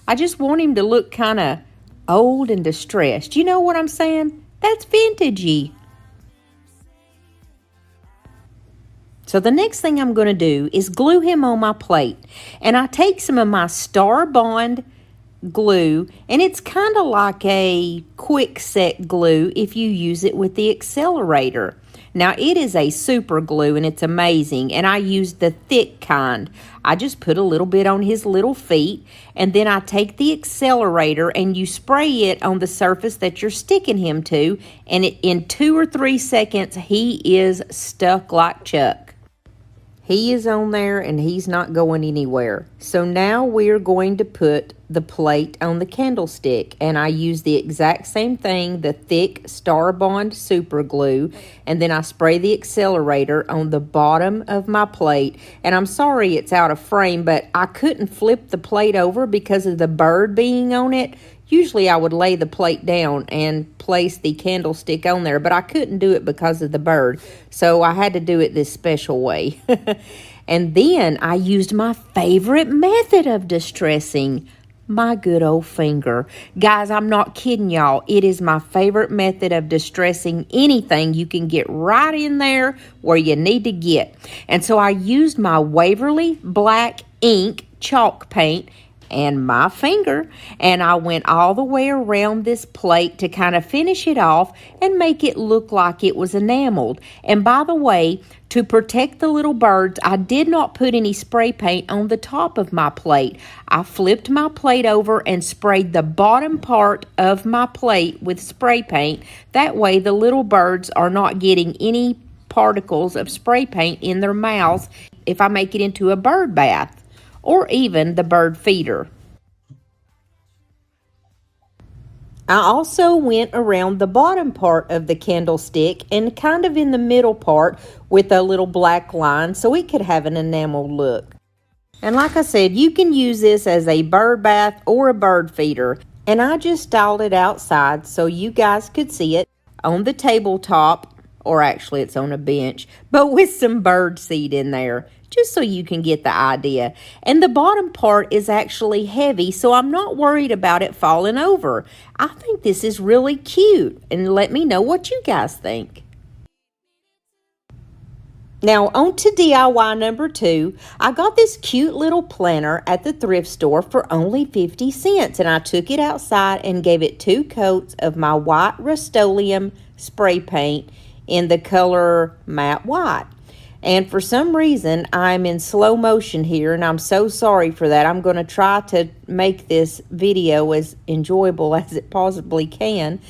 I just want him to look kind of old and distressed. You know what I'm saying? That's vintagey. So the next thing I'm going to do is glue him on my plate. And I take some of my Star Bond glue, and it's kind of like a quick set glue if you use it with the accelerator. Now, it is a super glue, and it's amazing, and I used the thick kind. I just put a little bit on his little feet, and then I take the accelerator, and you spray it on the surface that you're sticking him to, and in 2 or 3 seconds, he is stuck like Chuck. He is on there, and he's not going anywhere. So now we're going to put the plate on the candlestick, and I use the exact same thing, the thick Star Bond super glue, and then I spray the accelerator on the bottom of my plate. And I'm sorry it's out of frame, but I couldn't flip the plate over because of the bird being on it. Usually I would lay the plate down and place the candlestick on there, but I couldn't do it because of the bird. So I had to do it this special way. And then I used my favorite method of distressing, my good old finger. Guys, I'm not kidding y'all. It is my favorite method of distressing anything you can get right in there where you need to get. And so I used my Waverly black ink chalk paint, and my finger, and I went all the way around this plate to kind of finish it off and make it look like it was enameled. And by the way, to protect the little birds, I did not put any spray paint on the top of my plate. I flipped my plate over and sprayed the bottom part of my plate with spray paint. That way the little birds are not getting any particles of spray paint in their mouths if I make it into a bird bath or even the bird feeder. I also went around the bottom part of the candlestick and kind of in the middle part with a little black line so it could have an enameled look. And like I said, you can use this as a bird bath or a bird feeder. And I just styled it outside so you guys could see it on the tabletop, or actually it's on a bench, but with some bird seed in there, just so you can get the idea. And the bottom part is actually heavy, so I'm not worried about it falling over. I think this is really cute, and let me know what you guys think. Now on to DIY number 2. I got this cute little planter at the thrift store for only 50 cents, and I took it outside and gave it 2 coats of my white Rust-Oleum spray paint in the color matte white. And for some reason, I'm in slow motion here, and I'm so sorry for that. I'm going to try to make this video as enjoyable as it possibly can.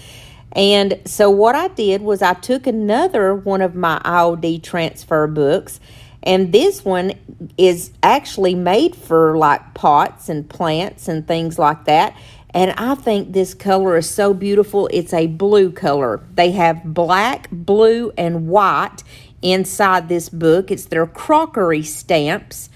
And so what I did was I took another one of my IOD transfer books, and this one is actually made for like pots and plants and things like that. And I think this color is so beautiful. It's a blue color. They have black, blue, and white inside this book. It's their crockery stamps,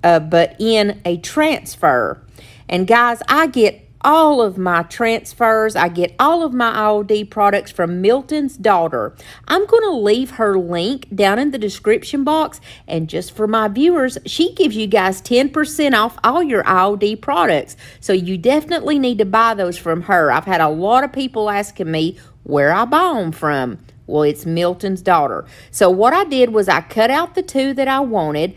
but in a transfer. And guys, I get all of my transfers. I get all of my IOD products from Milton's daughter. I'm going to leave her link down in the description box. And just for my viewers, she gives you guys 10% off all your IOD products. So you definitely need to buy those from her. I've had a lot of people asking me where I buy them from. Well, it's Milton's daughter. So what I did was I cut out the 2 that I wanted.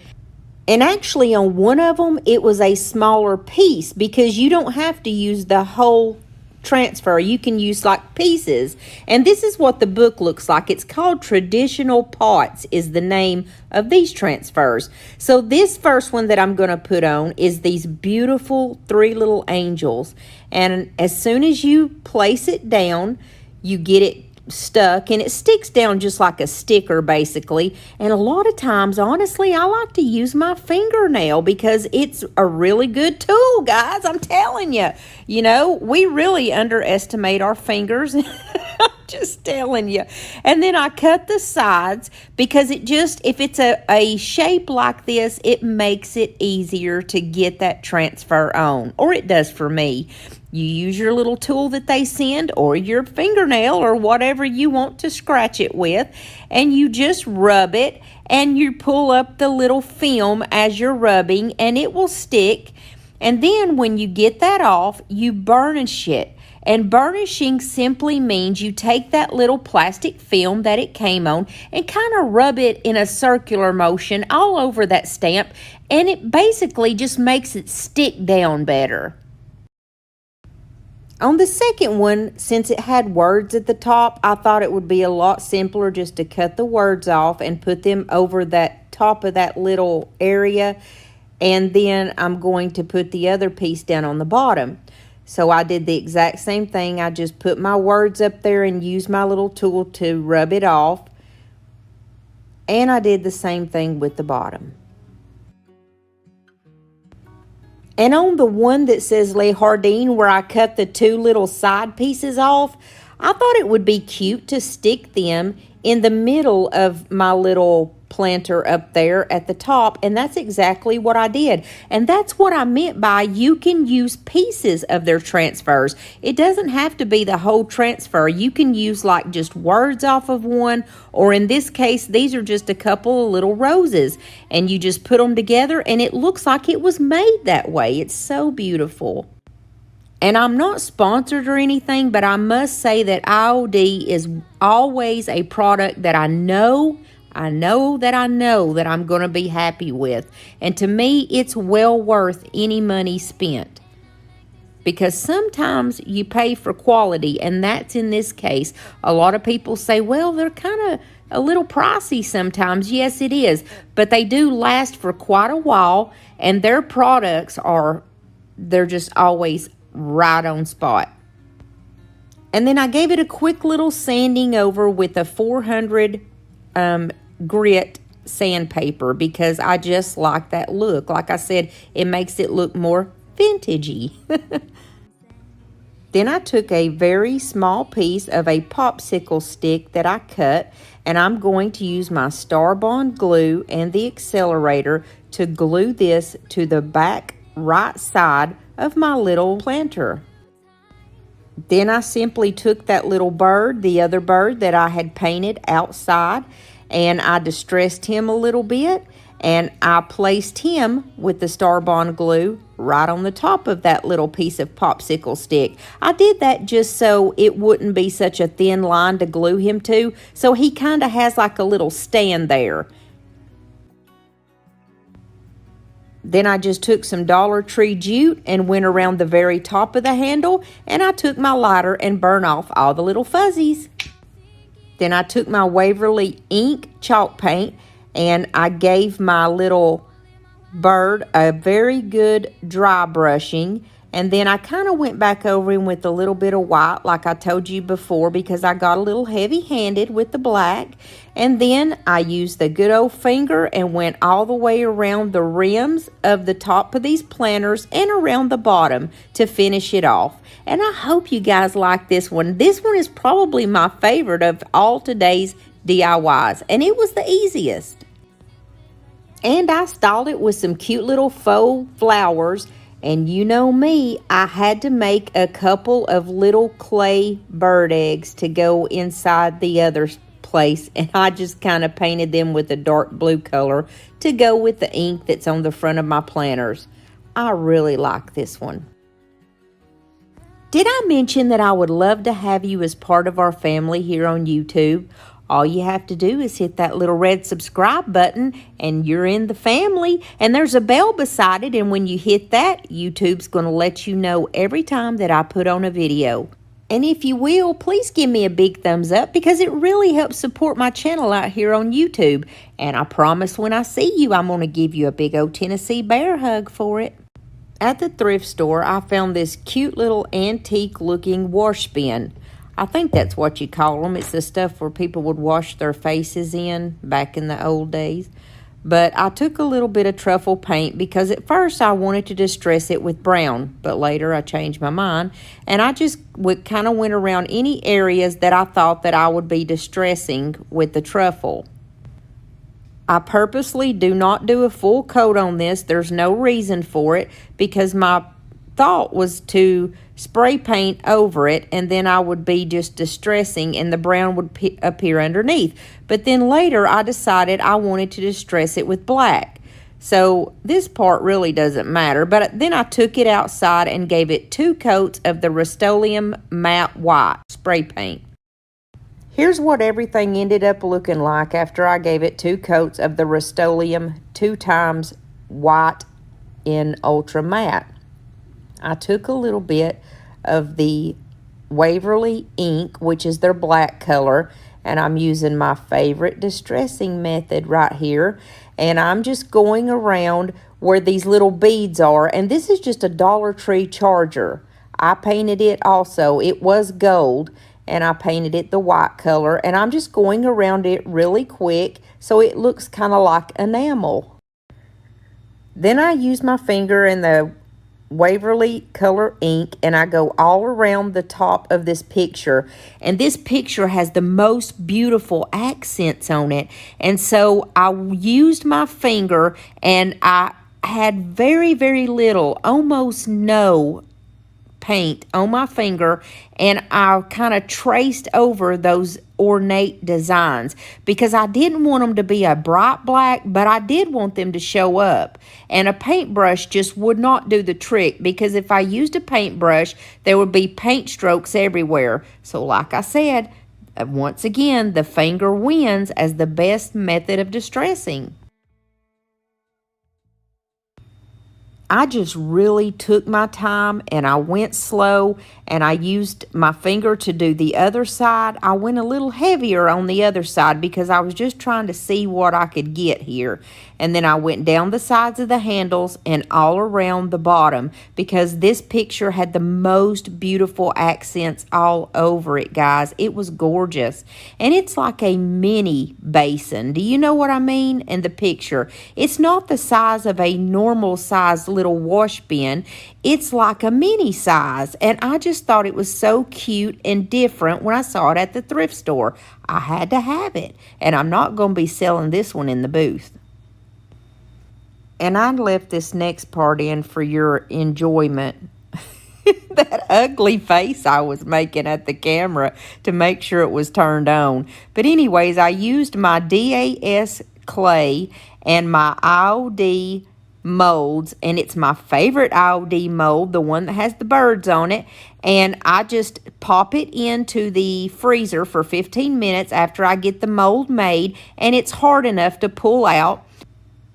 And actually on one of them, it was a smaller piece because you don't have to use the whole transfer. You can use like pieces. And this is what the book looks like. It's called Traditional Pots is the name of these transfers. So this first one that I'm going to put on is these beautiful 3 little angels. And as soon as you place it down, you get it stuck, and it sticks down just like a sticker basically. And a lot of times, honestly, I like to use my fingernail because it's a really good tool, guys. I'm telling you, you know, we really underestimate our fingers. I'm just telling you. And then I cut the sides because it just, if it's a shape like this, it makes it easier to get that transfer on, or it does for me. You use your little tool that they send or your fingernail or whatever you want to scratch it with, and you just rub it, and you pull up the little film as you're rubbing, and it will stick. And then when you get that off, you burnish it. And burnishing simply means you take that little plastic film that it came on and kind of rub it in a circular motion all over that stamp, and it basically just makes it stick down better. On the second one, since it had words at the top, I thought it would be a lot simpler just to cut the words off and put them over that top of that little area. And then I'm going to put the other piece down on the bottom. So I did the exact same thing. I just put my words up there and used my little tool to rub it off. And I did the same thing with the bottom. And on the one that says Le Jardin, where I cut the 2 little side pieces off, I thought it would be cute to stick them in the middle of my little planter up there at the top, and that's exactly what I did. And that's what I meant by you can use pieces of their transfers. It doesn't have to be the whole transfer. You can use like just words off of one, or in this case, these are just a couple of little roses, and you just put them together, and it looks like it was made that way. It's so beautiful. And I'm not sponsored or anything, but I must say that IOD is always a product that I know that I'm going to be happy with. And to me, it's well worth any money spent. because sometimes you pay for quality, and that's in this case. A lot of people say, well, they're kind of a little pricey sometimes. Yes, it is, but they do last for quite a while, and their products they're just always right on spot. And then I gave it a quick little sanding over with a 400 grit sandpaper because I just like that look. Like I said, it makes it look more vintagey. Then I took a very small piece of a popsicle stick that I cut, and I'm going to use my Star Bond glue and the accelerator to glue this to the back right side of my little planter. Then I simply took that little bird, the other bird that I had painted outside, and I distressed him a little bit, and I placed him with the Star Bond glue right on the top of that little piece of popsicle stick. I did that just so it wouldn't be such a thin line to glue him to, so he kind of has like a little stand there. Then I just took some Dollar Tree jute and went around the very top of the handle, and I took my lighter and burned off all the little fuzzies. Then I took my Waverly ink chalk paint and I gave my little bird a very good dry brushing, and then I kind of went back over him with a little bit of white like I told you before because I got a little heavy-handed with the black. And then I used the good old finger and went all the way around the rims of the top of these planters and around the bottom to finish it off. And I hope you guys like this one. This one is probably my favorite of all today's DIYs, and it was the easiest. And I styled it with some cute little faux flowers. And you know me, I had to make a couple of little clay bird eggs to go inside the other place. And I just kind of painted them with a dark blue color to go with the ink that's on the front of my planters. I really like this one. Did I mention that I would love to have you as part of our family here on YouTube? All you have to do is hit that little red subscribe button and you're in the family. And there's a bell beside it, and when you hit that, YouTube's going to let you know every time that I put on a video. And if you will, please give me a big thumbs up because it really helps support my channel out here on YouTube. And I promise when I see you, I'm going to give you a big old Tennessee bear hug for it. At the thrift store, I found this cute little antique looking washbin. I think that's what you call them. It's the stuff where people would wash their faces in back in the old days. But I took a little bit of truffle paint because at first I wanted to distress it with brown, but later I changed my mind. And I just kind of went around any areas that I thought that I would be distressing with the truffle. I purposely do not do a full coat on this. There's no reason for it because my thought was to spray paint over it and then I would be just distressing and the brown would appear underneath. But then later I decided I wanted to distress it with black. So this part really doesn't matter. But then I took it outside and gave it 2 coats of the Rust-Oleum Matte White spray paint. Here's what everything ended up looking like after I gave it 2 coats of the Rust-Oleum 2x white in Ultra Matte. I took a little bit of the Waverly ink, which is their black color, and I'm using my favorite distressing method right here. And I'm just going around where these little beads are, and this is just a Dollar Tree charger. I painted it also. It was gold, and I painted it the white color, and I'm just going around it really quick so it looks kind of like enamel. Then I use my finger and the Waverly color ink and I go all around the top of this picture, and this picture has the most beautiful accents on it, and so I used my finger and I had very little, almost no paint on my finger, and I kind of traced over those ornate designs because I didn't want them to be a bright black, but I did want them to show up. And a paintbrush just would not do the trick because if I used a paintbrush, there would be paint strokes everywhere. So like I said, once again, the finger wins as the best method of distressing. I just really took my time and I went slow, and I used my finger to do the other side. I went a little heavier on the other side because I was just trying to see what I could get here. And then I went down the sides of the handles and all around the bottom because this picture had the most beautiful accents all over it, guys. It was gorgeous. And it's like a mini basin. Do you know what I mean in the picture? It's not the size of a normal size little wash bin. It's like a mini size. And I just thought it was so cute and different when I saw it at the thrift store. I had to have it. And I'm not going to be selling this one in the booth. And I left this next part in for your enjoyment. That ugly face I was making at the camera to make sure it was turned on. But anyways, I used my DIYS clay and my IOD molds, and it's my favorite IOD mold, the one that has the birds on it, and I just pop it into the freezer for 15 minutes after I get the mold made, and it's hard enough to pull out.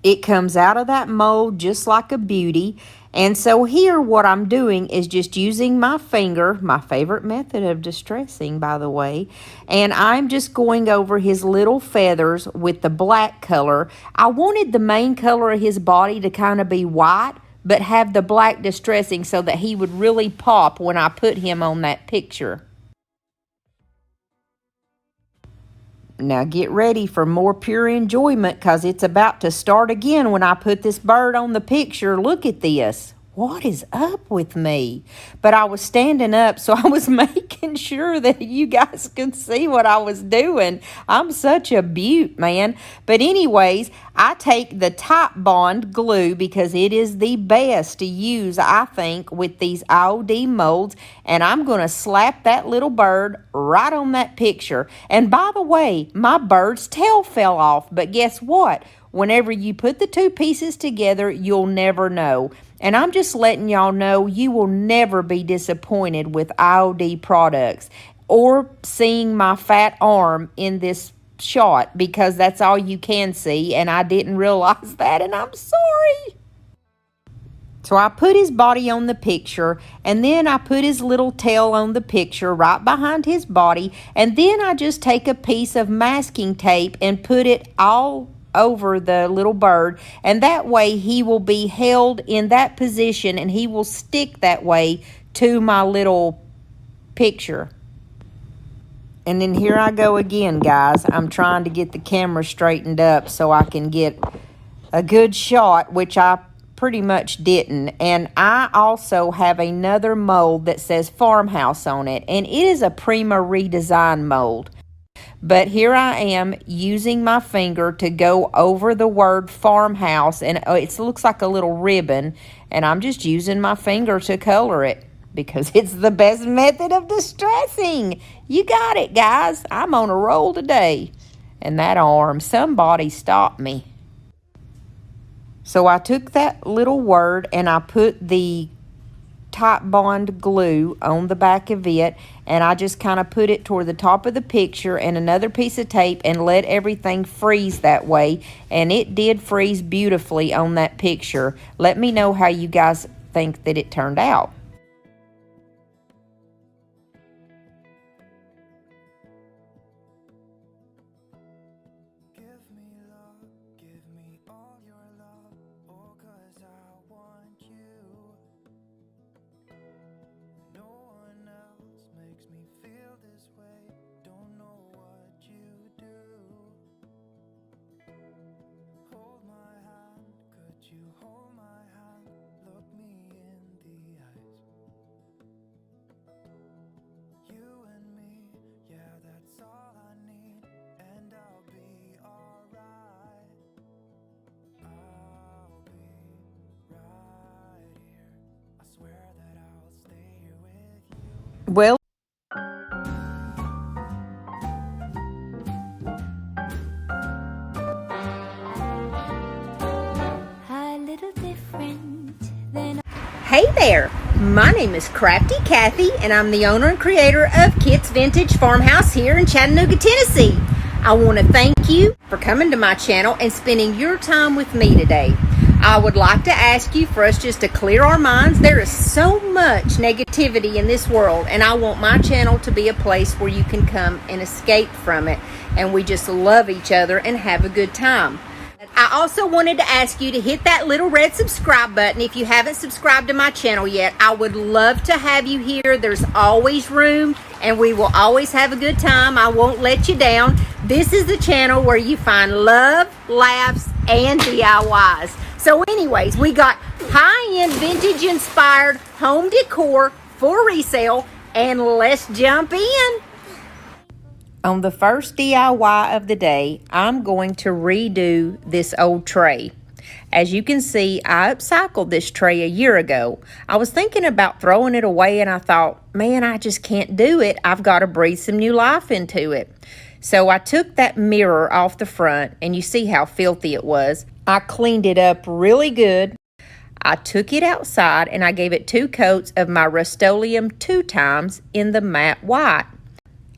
It comes out of that mold just like a beauty. And so here what I'm doing is just using my finger, my favorite method of distressing, by the way, and I'm just going over his little feathers with the black color. I wanted the main color of his body to kind of be white, but have the black distressing so that he would really pop when I put him on that picture. Now get ready for more pure enjoyment because it's about to start again when I put this bird on the picture. Look at this. What is up with me? But I was standing up, so I was making sure that you guys could see what I was doing. I'm such a beaut, man. But anyways, I take the Top Bond glue because it is the best to use, I think, with these IOD molds. And I'm going to slap that little bird right on that picture. And by the way, my bird's tail fell off. But guess what? Whenever you put the two pieces together, you'll never know. And I'm just letting y'all know you will never be disappointed with IOD products or seeing my fat arm in this shot because that's all you can see, and I didn't realize that, and I'm sorry. So I put his body on the picture, and then I put his little tail on the picture right behind his body, and then I just take a piece of masking tape and put it all over the little bird, and that way he will be held in that position and he will stick that way to my little picture. And then here I go again, guys. I'm trying to get the camera straightened up so I can get a good shot, which I pretty much didn't. And I also have another mold that says farmhouse on it, and it is a Prima redesign mold. But here I am using my finger to go over the word farmhouse, and it looks like a little ribbon, and I'm just using my finger to color it because it's the best method of distressing. You got it, guys. I'm on a roll today. And that arm, somebody stopped me. So I took that little word and I put the Top Bond glue on the back of it, and I just kind of put it toward the top of the picture and another piece of tape and let everything freeze that way, and it did freeze beautifully on that picture. Let me know how you guys think that it turned out. Give me love, give me all your love, oh, 'cause I want you. No one else makes me feel this way, don't know what you do. Hold my hand, could you hold my hand, look me in the eyes. You and me, yeah, that's all I need, and I'll be alright. I'll be right here, I swear that I'll stay here with you. Well, A little different than hey there, my name is Crafty Kathy, and I'm the owner and creator of Kit's Vintage Farmhouse here in Chattanooga, Tennessee. I want to thank you for coming to my channel and spending your time with me today. I would like to ask you for us just to clear our minds. There is so much negativity in this world, and I want my channel to be a place where you can come and escape from it, and we just love each other and have a good time. I also wanted to ask you to hit that little red subscribe button if you haven't subscribed to my channel yet. I would love to have you here. There's always room, and we will always have a good time. I won't let you down. This is the channel where you find love, laughs, and DIYs. So anyways, we got high-end vintage-inspired home decor for resale, and let's jump in. On the first DIY of the day, I'm going to redo this old tray. As you can see, I upcycled this tray a year ago. I was thinking about throwing it away, and I thought, man, I just can't do it. I've got to breathe some new life into it. So I took that mirror off the front, and you see how filthy it was. I cleaned it up really good. I took it outside, and I gave it 2 coats of my Rust-Oleum 2 times in the matte white.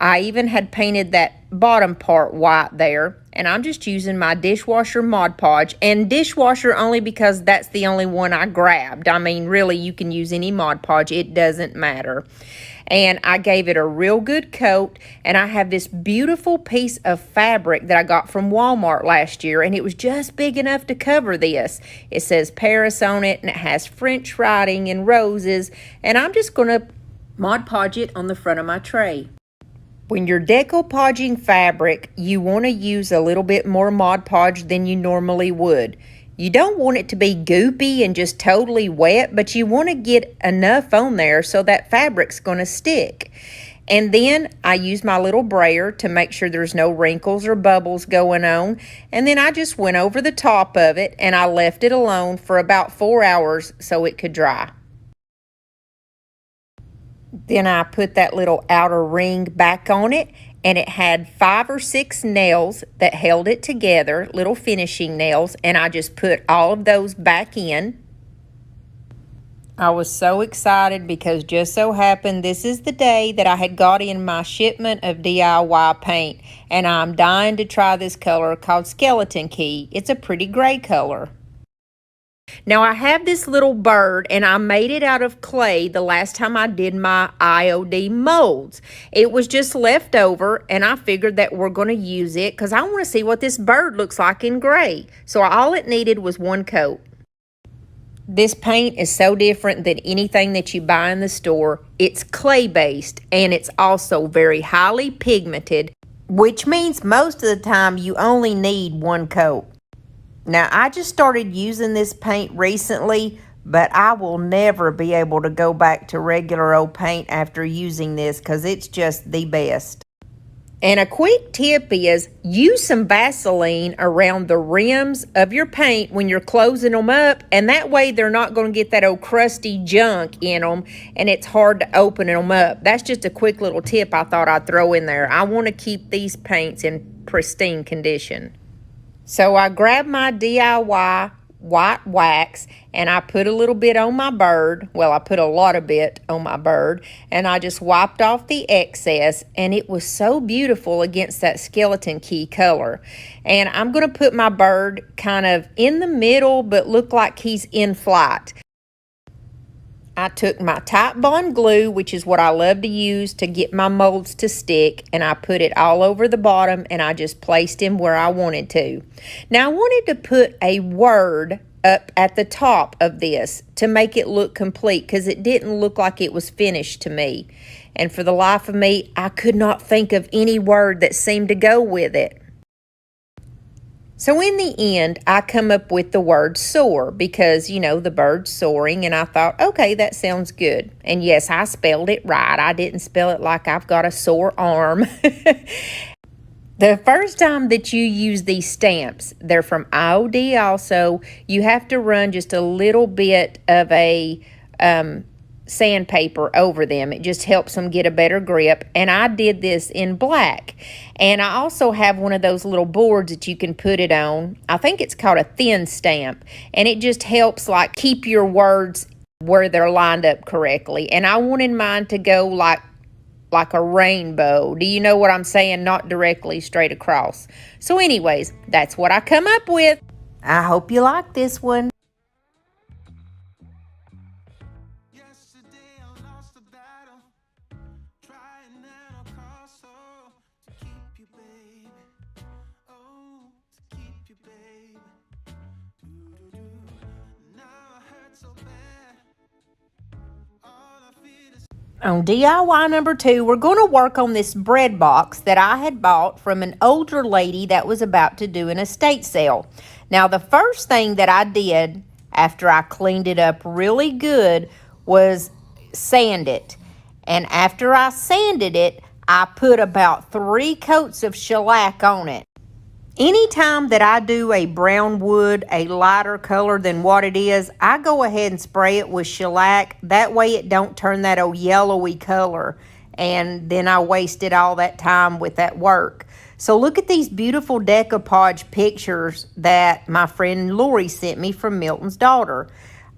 I even had painted that bottom part white there, and I'm just using my dishwasher Mod Podge, and dishwasher only because that's the only one I grabbed. I mean, really, you can use any Mod Podge, it doesn't matter. And I gave it a real good coat, and I have this beautiful piece of fabric that I got from Walmart last year, and it was just big enough to cover this. It says Paris on it, and it has French writing and roses, and I'm just going to Mod Podge it on the front of my tray. When you're decopauging fabric, you want to use a little bit more Mod Podge than you normally would. You don't want it to be goopy and just totally wet, but you want to get enough on there so that fabric's going to stick. And then I use my little brayer to make sure there's no wrinkles or bubbles going on. And then I just went over the top of it, and I left it alone for about 4 hours so it could dry. Then I put that little outer ring back on it, and it had 5 or 6 nails that held it together, little finishing nails, and I just put all of those back in. I was so excited because just so happened this is the day that I had got in my shipment of DIY paint, and I'm dying to try this color called Skeleton Key. It's a pretty gray color. Now I have this little bird, and I made it out of clay the last time I did my IOD molds. It was just left over, and I figured that we're going to use it because I want to see what this bird looks like in gray. So all it needed was 1 coat. This paint is so different than anything that you buy in the store. It's clay based, and it's also very highly pigmented, which means most of the time you only need 1 coat. Now, I just started using this paint recently, but I will never be able to go back to regular old paint after using this because it's just the best. And a quick tip is use some Vaseline around the rims of your paint when you're closing them up, and that way they're not going to get that old crusty junk in them, and it's hard to open them up. That's just a quick little tip I thought I'd throw in there. I want to keep these paints in pristine condition. So I grabbed my DIY white wax, and I put a little bit on my bird. Well, I put a lot of bit on my bird, and I just wiped off the excess, and it was so beautiful against that skeleton key color. And I'm going to put my bird kind of in the middle, but look like he's in flight. I took my Type Bond glue, which is what I love to use to get my molds to stick, and I put it all over the bottom, and I just placed him where I wanted to. Now, I wanted to put a word up at the top of this to make it look complete because it didn't look like it was finished to me. And for the life of me, I could not think of any word that seemed to go with it. So in the end, I come up with the word soar because, you know, the bird's soaring, and I thought, okay, that sounds good. And yes, I spelled it right. I didn't spell it like I've got a sore arm. The first time that you use these stamps, they're from IOD also, you have to run just a little bit of a sandpaper over them. It just helps them get a better grip, and I did this in black. And I also have one of those little boards that you can put it on. I think it's called a thin stamp, and it just helps like keep your words where they're lined up correctly. And I wanted mine to go like a rainbow. Do you know what I'm saying? Not directly straight across. So anyways, that's what I come up with. I hope you like this one. baby. Now I hurt so bad. All I feel is On DIY number 2, we're going to work on this bread box that I had bought from an older lady that was about to do an estate sale. Now, the first thing that I did after I cleaned it up really good was sand it. And after I sanded it, I put about 3 coats of shellac on it. Anytime that I do a brown wood, a lighter color than what it is, I go ahead and spray it with shellac. That way it don't turn that old yellowy color, and then I wasted all that time with that work. So look at these beautiful decoupage pictures that my friend Lori sent me from Milton's daughter.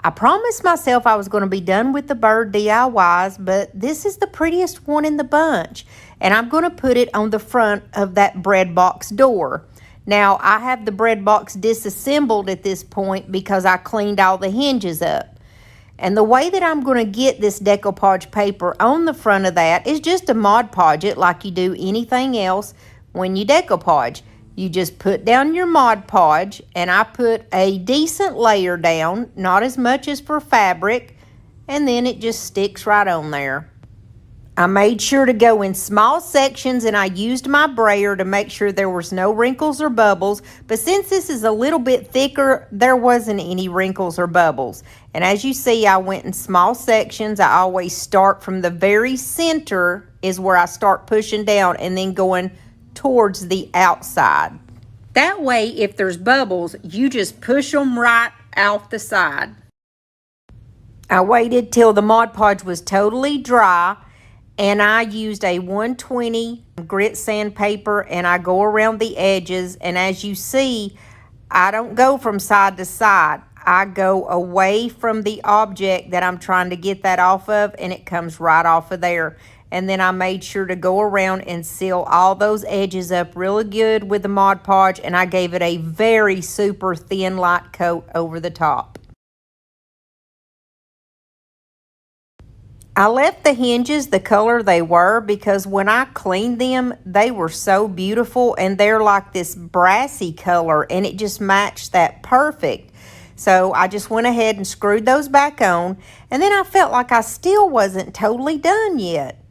I promised myself I was going to be done with the bird DIYs, but this is the prettiest one in the bunch, and I'm going to put it on the front of that bread box door. Now, I have the bread box disassembled at this point because I cleaned all the hinges up. And the way that I'm going to get this decoupage paper on the front of that is just to Mod Podge it like you do anything else when you decoupage. You just put down your Mod Podge, and I put a decent layer down, not as much as for fabric, and then it just sticks right on there. I made sure to go in small sections, and I used my brayer to make sure there was no wrinkles or bubbles. But since this is a little bit thicker, there wasn't any wrinkles or bubbles. And as you see, I went in small sections. I always start from the very center is where I start pushing down and then going towards the outside. That way, if there's bubbles, you just push them right off the side. I waited till the Mod Podge was totally dry, and I used a 120 grit sandpaper, and I go around the edges. And as you see, I don't go from side to side. I go away from the object that I'm trying to get that off of, and it comes right off of there. And then I made sure to go around and seal all those edges up really good with the Mod Podge, and I gave it a very super thin light coat over the top. I left the hinges the color they were because when I cleaned them, they were so beautiful, and they're like this brassy color, and it just matched that perfect. So I just went ahead and screwed those back on, and then I felt like I still wasn't totally done yet.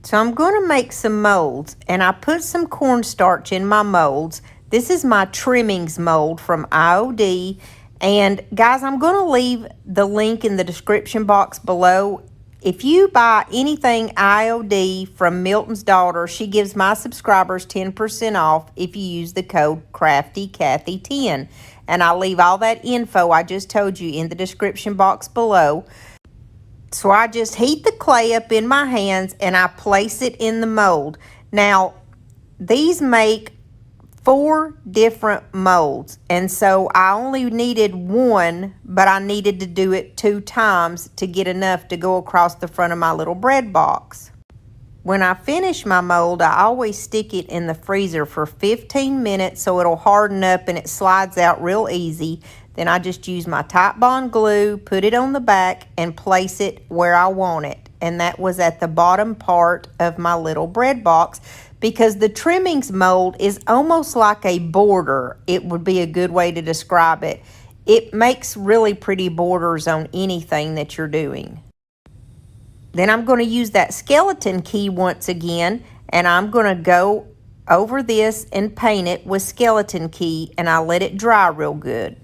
So I'm going to make some molds, and I put some cornstarch in my molds. This is my trimmings mold from IOD. And guys, I'm going to leave the link in the description box below. If you buy anything IOD from Milton's daughter, she gives my subscribers 10% off if you use the code CraftyCathy10. And I'll leave all that info I just told you in the description box below. So I just heat the clay up in my hands, and I place it in the mold. Now, these make 4 different molds, and so I only needed 1, but I needed to do it 2 times to get enough to go across the front of my little bread box. When I finish my mold, I always stick it in the freezer for 15 minutes so it'll harden up and it slides out real easy. Then I just use my Titebond glue, put it on the back, and place it where I want it. And that was at the bottom part of my little bread box, because the trimmings mold is almost like a border. It would be a good way to describe it. It makes really pretty borders on anything that you're doing. Then I'm going to use that skeleton key once again, and I'm going to go over this and paint it with skeleton key, and I let it dry real good.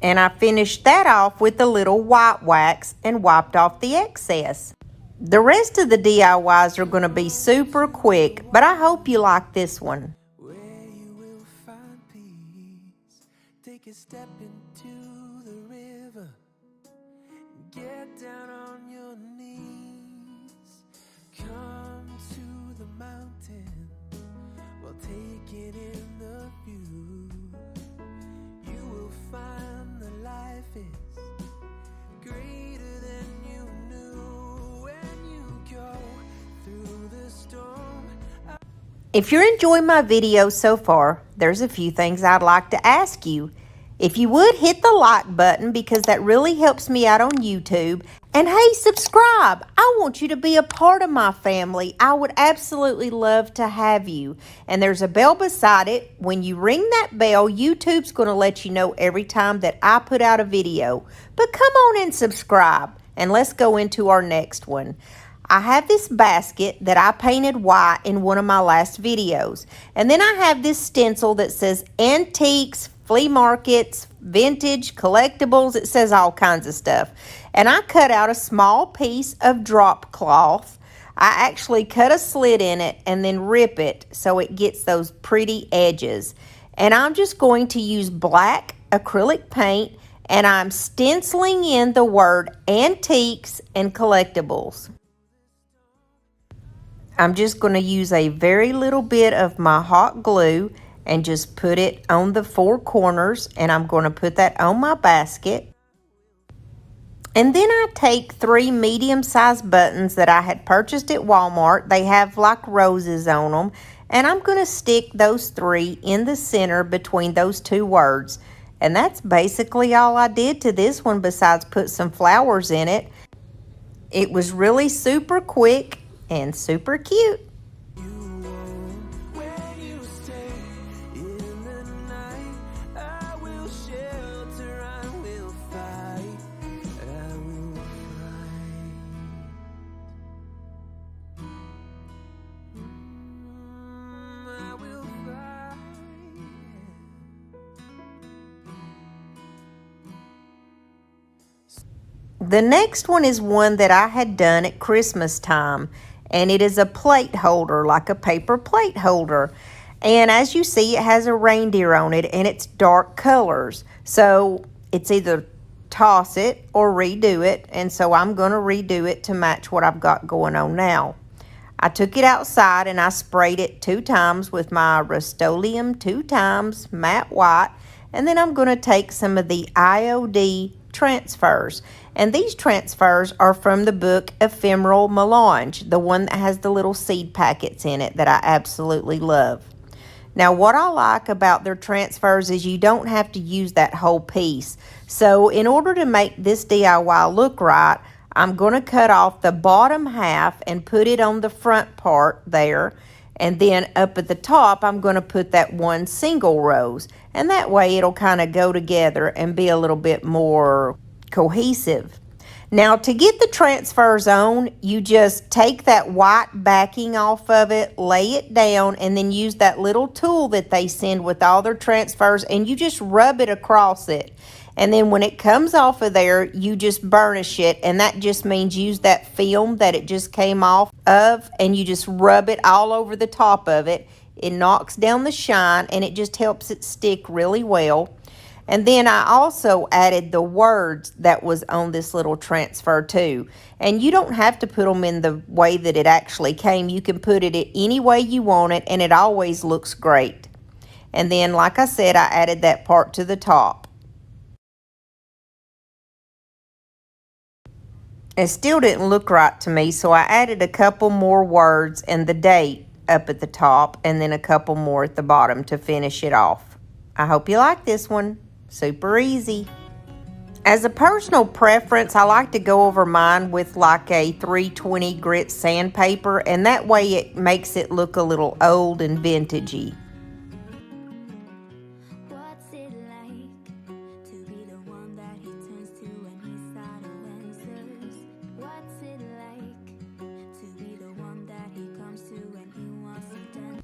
And I finished that off with a little white wax and wiped off the excess. The rest of the DIYs are going to be super quick, but I hope you like this one. where you will find peace. Take a step into the river. Get down on your knees. Come to the mountain. Well, take it in the view. You will find the life is greater than you knew when you go through the storm. If you're enjoying my video so far, there's a few things I'd like to ask you. If you would hit the like button, because that really helps me out on YouTube, And hey, subscribe. I want you to be a part of my family. I would absolutely love to have you. And there's a bell beside it. When you ring that bell, YouTube's going to let you know every time that I put out a video. But come on and subscribe. And let's go into our next one. I have this basket that I painted white in one of my last videos. And then I have this stencil that says antiques, flea markets, vintage, collectibles. It says all kinds of stuff. And I cut out a small piece of drop cloth. I actually cut a slit in it and then rip it so it gets those pretty edges. And I'm just going to use black acrylic paint, and I'm stenciling in the word antiques and collectibles. I'm just going to use a very little bit of my hot glue and just put it on the four corners, and I'm going to put that on my basket. And then I take 3 medium-sized buttons that I had purchased at Walmart. They have like roses on them. And I'm going to stick those 3 in the center between those 2 words. And that's basically all I did to this one besides put some flowers in it. It was really super quick and super cute. The next one is one that I had done at Christmas time, and it is a plate holder, like a paper plate holder. And as you see, it has a reindeer on it, and it's dark colors. So it's either toss it or redo it, and so I'm going to redo it to match what I've got going on now. I took it outside and I sprayed it 2 times with my Rust-Oleum 2 times matte white, and then I'm going to take some of the IOD transfers. And these transfers are from the book Ephemeral Melange, the one that has the little seed packets in it that I absolutely love. Now, what I like about their transfers is you don't have to use that whole piece. So in order to make this DIY look right, I'm going to cut off the bottom half and put it on the front part there. And then up at the top, I'm going to put that 1 single rose. And that way it'll kind of go together and be a little bit more cohesive. Now, to get the transfers on, you just take that white backing off of it, lay it down, and then use that little tool that they send with all their transfers, and you just rub it across it. And then when it comes off of there, you just burnish it, and that just means use that film that it just came off of, and you just rub it all over the top of it. It knocks down the shine, and it just helps it stick really well. And then I also added the words that was on this little transfer too. And you don't have to put them in the way that it actually came. You can put it any way you want it, and it always looks great. And then, like I said, I added that part to the top. It still didn't look right to me, so I added a couple more words and the date up at the top, and then a couple more at the bottom to finish it off. I hope you like this one. Super easy. As a personal preference, I like to go over mine with like a 320 grit sandpaper, and that way it makes it look a little old and vintagey. What's it like to be the one that he turns to when he's out of answers? What's it like to be the one that he comes to when he wants it done?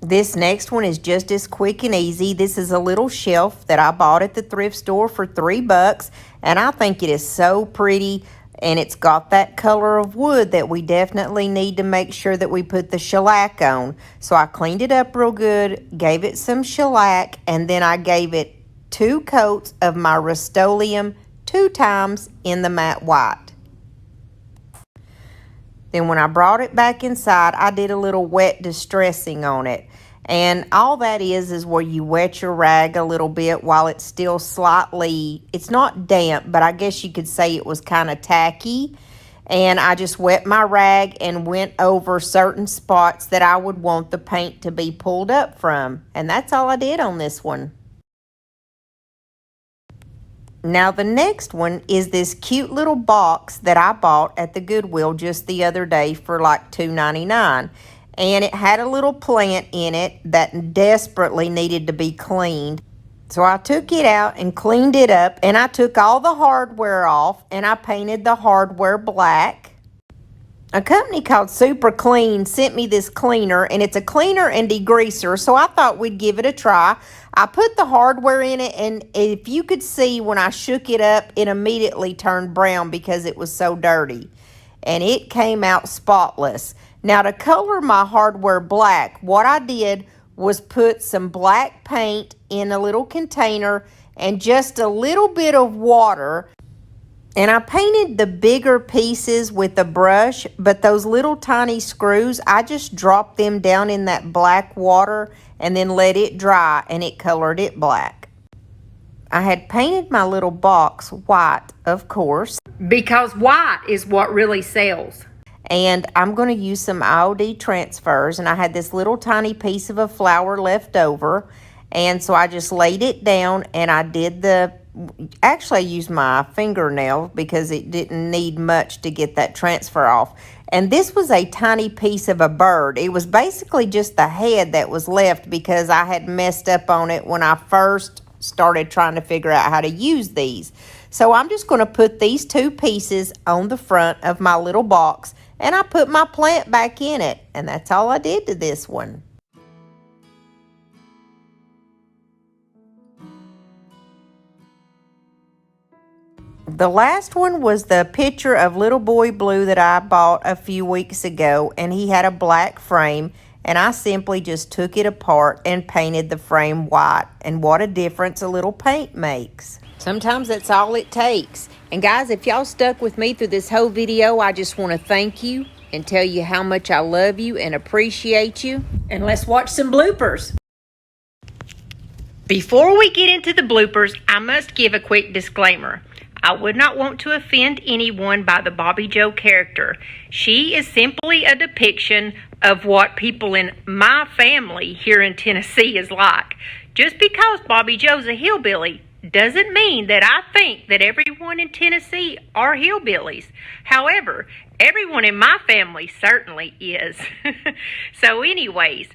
This next one is just as quick and easy. This is a little shelf that I bought at the thrift store for $3, and I think it is so pretty, and it's got that color of wood that we definitely need to make sure that we put the shellac on. So I cleaned it up real good, gave it some shellac, and then I gave it 2 coats of my Rust-Oleum 2 times in the matte white. Then when I brought it back inside, I did a little wet distressing on it. And all that is where you wet your rag a little bit while it's still slightly, it's not damp, but I guess you could say it was kind of tacky. And I just wet my rag and went over certain spots that I would want the paint to be pulled up from. And that's all I did on this one. Now the next one is this cute little box that I bought at the Goodwill just the other day for like $2.99. And it had a little plant in it that desperately needed to be cleaned. So I took it out and cleaned it up, and I took all the hardware off and I painted the hardware black. A company called Super Clean sent me this cleaner, and it's a cleaner and degreaser, so I thought we'd give it a try. I put the hardware in it, and if you could see when I shook it up, it immediately turned brown because it was so dirty. And it came out spotless. Now to color my hardware black, what I did was put some black paint in a little container and just a little bit of water. And I painted the bigger pieces with a brush, but those little tiny screws, I just dropped them down in that black water and then let it dry, and it colored it black. I had painted my little box white, of course. Because white is what really sells. And I'm going to use some IOD transfers, and I had this little tiny piece of a flower left over, and so I just laid it down, and I did actually I used my fingernail because it didn't need much to get that transfer off. And this was a tiny piece of a bird. It was basically just the head that was left because I had messed up on it when I first started trying to figure out how to use these. So I'm just going to put these two pieces on the front of my little box, and I put my plant back in it, and that's all I did to this one. The last one was the picture of Little Boy Blue that I bought a few weeks ago, and he had a black frame, and I simply just took it apart and painted the frame white. And what a difference a little paint makes. Sometimes that's all it takes. And guys, if y'all stuck with me through this whole video, I just want to thank you and tell you how much I love you and appreciate you. And let's watch some bloopers. Before we get into the bloopers, I must give a quick disclaimer. I would not want to offend anyone by the Bobby Joe character. She is simply a depiction of what people in my family here in Tennessee is like. Just because Bobby Joe's a hillbilly doesn't mean that I think that everyone in Tennessee are hillbillies. However, everyone in my family certainly is. So anyways,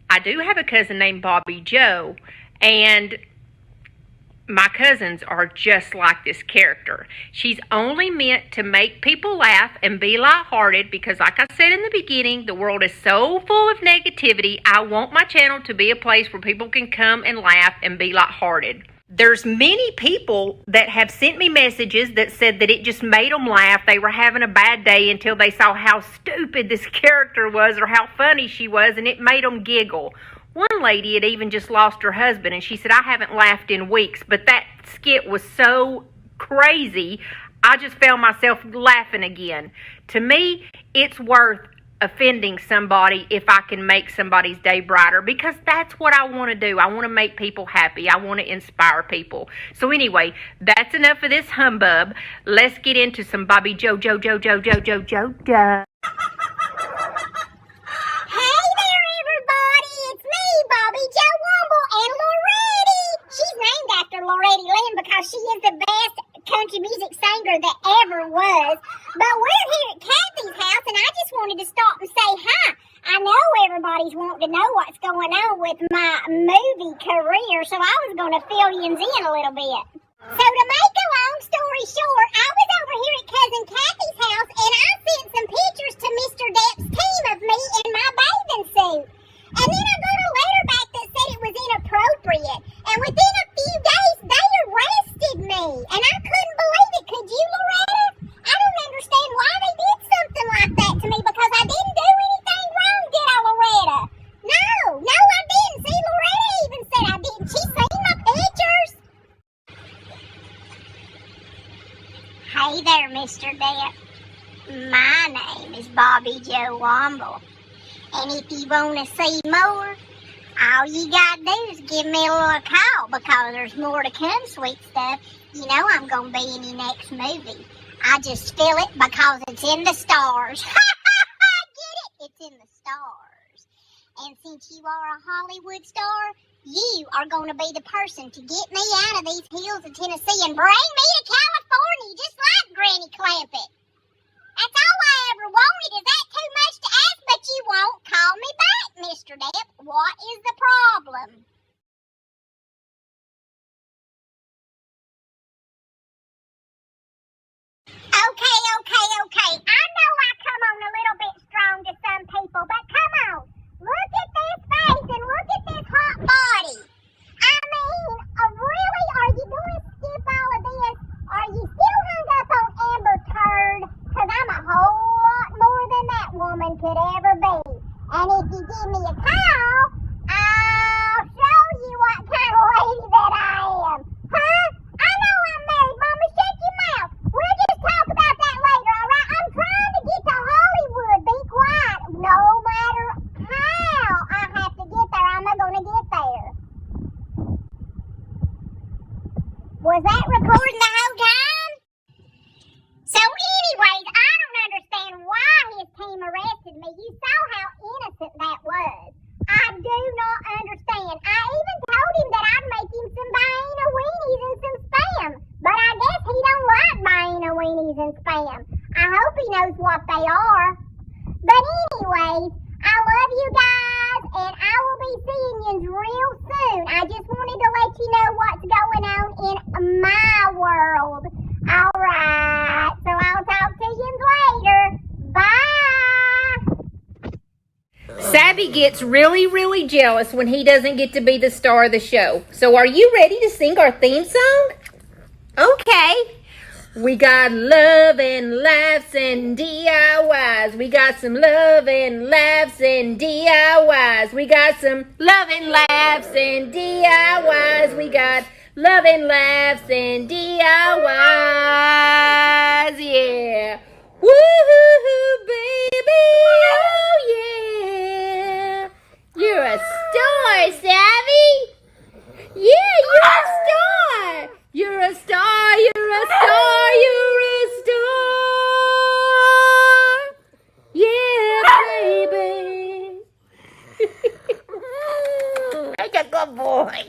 I do have a cousin named Bobby Joe, and my cousins are just like this character. She's only meant to make people laugh and be lighthearted because, like I said in the beginning, the world is so full of negativity. I want my channel to be a place where people can come and laugh and be lighthearted. There's many people that have sent me messages that said that it just made them laugh. They were having a bad day until they saw how stupid this character was or how funny she was, and it made them giggle. One lady had even just lost her husband, and she said, I haven't laughed in weeks, but that skit was so crazy, I just found myself laughing again. To me, it's worth offending somebody if I can make somebody's day brighter, because that's what I want to do. I want to make people happy. I want to inspire people. So anyway, that's enough of this humbug. Let's get into some Bobby Joe. Bobby Joe Womble and Loretti. She's named after Loretti Lynn because she is the best country music singer that ever was. But we're here at Kathy's house, and I just wanted to stop and say hi. I know everybody's wanting to know what's going on with my movie career, so I was going to fill you in a little bit. So to make a long story short, I was over here at Cousin Kathy's house, and I sent some pictures to Mr. Depp's team of me in my bathing suit. And then I got a letter back that said it was inappropriate. And within a few days, they arrested me. And I couldn't believe it. Could you, Loretta? I don't understand why they did something like that to me because I didn't do anything wrong, did I, Loretta? No, I didn't. See, Loretta even said I didn't. She seen my pictures. Hey there, Mr. Depp. My name is Bobby Joe Womble. And if you want to see more, all you got to do is give me a little call because there's more to come, sweet stuff. You know I'm going to be in your next movie. I just feel it because it's in the stars. Get it? It's in the stars. And since you are a Hollywood star, you are going to be the person to get me out of these hills of Tennessee and bring me to California, just like Granny Clampett. That's all I ever wanted. Is that too much to ask? But you won't call me back, Mr. Depp. What is the problem? Okay. I know I come on a little bit strong to some people, but come on. Look at this face and look at this hot body. I mean, really, are you going to skip all of this? Are you still hung up on Anber turd? Because I'm a whole lot more than that woman could ever be. And if you give me a call, I'll show you what kind of lady that I am. Huh? I know I'm married, Mama. Shut your mouth. We'll just talk about that later, all right? I'm trying to get to Hollywood. Be quiet. No matter how I have to get there, I'm going to get there. Was that recording the whole time? So anyways, I don't understand why his team arrested me. You saw how innocent that was. I do not understand. I even told him that I'd make him some Baiena weenies and some Spam. But I guess he don't like Baiena weenies and Spam. I hope he knows what they are. But anyways, I love you guys, and I will be seeing you real soon. I just wanted to let you know what's going on in my world. Alright, so I'll talk to you later. Bye! Sabby gets really, really jealous when he doesn't get to be the star of the show. So are you ready to sing our theme song? Okay. We got love and laughs and DIYs. We got some love and laughs and DIYs. We got some love and laughs and DIYs. We got love and laughs and DIYs. Yeah. Woo-hoo-hoo, baby. Oh, yeah. You're a star, Sabby. Yeah, you're a star. You're a star, you're a star, you're a star. Yeah, baby. That's a good boy.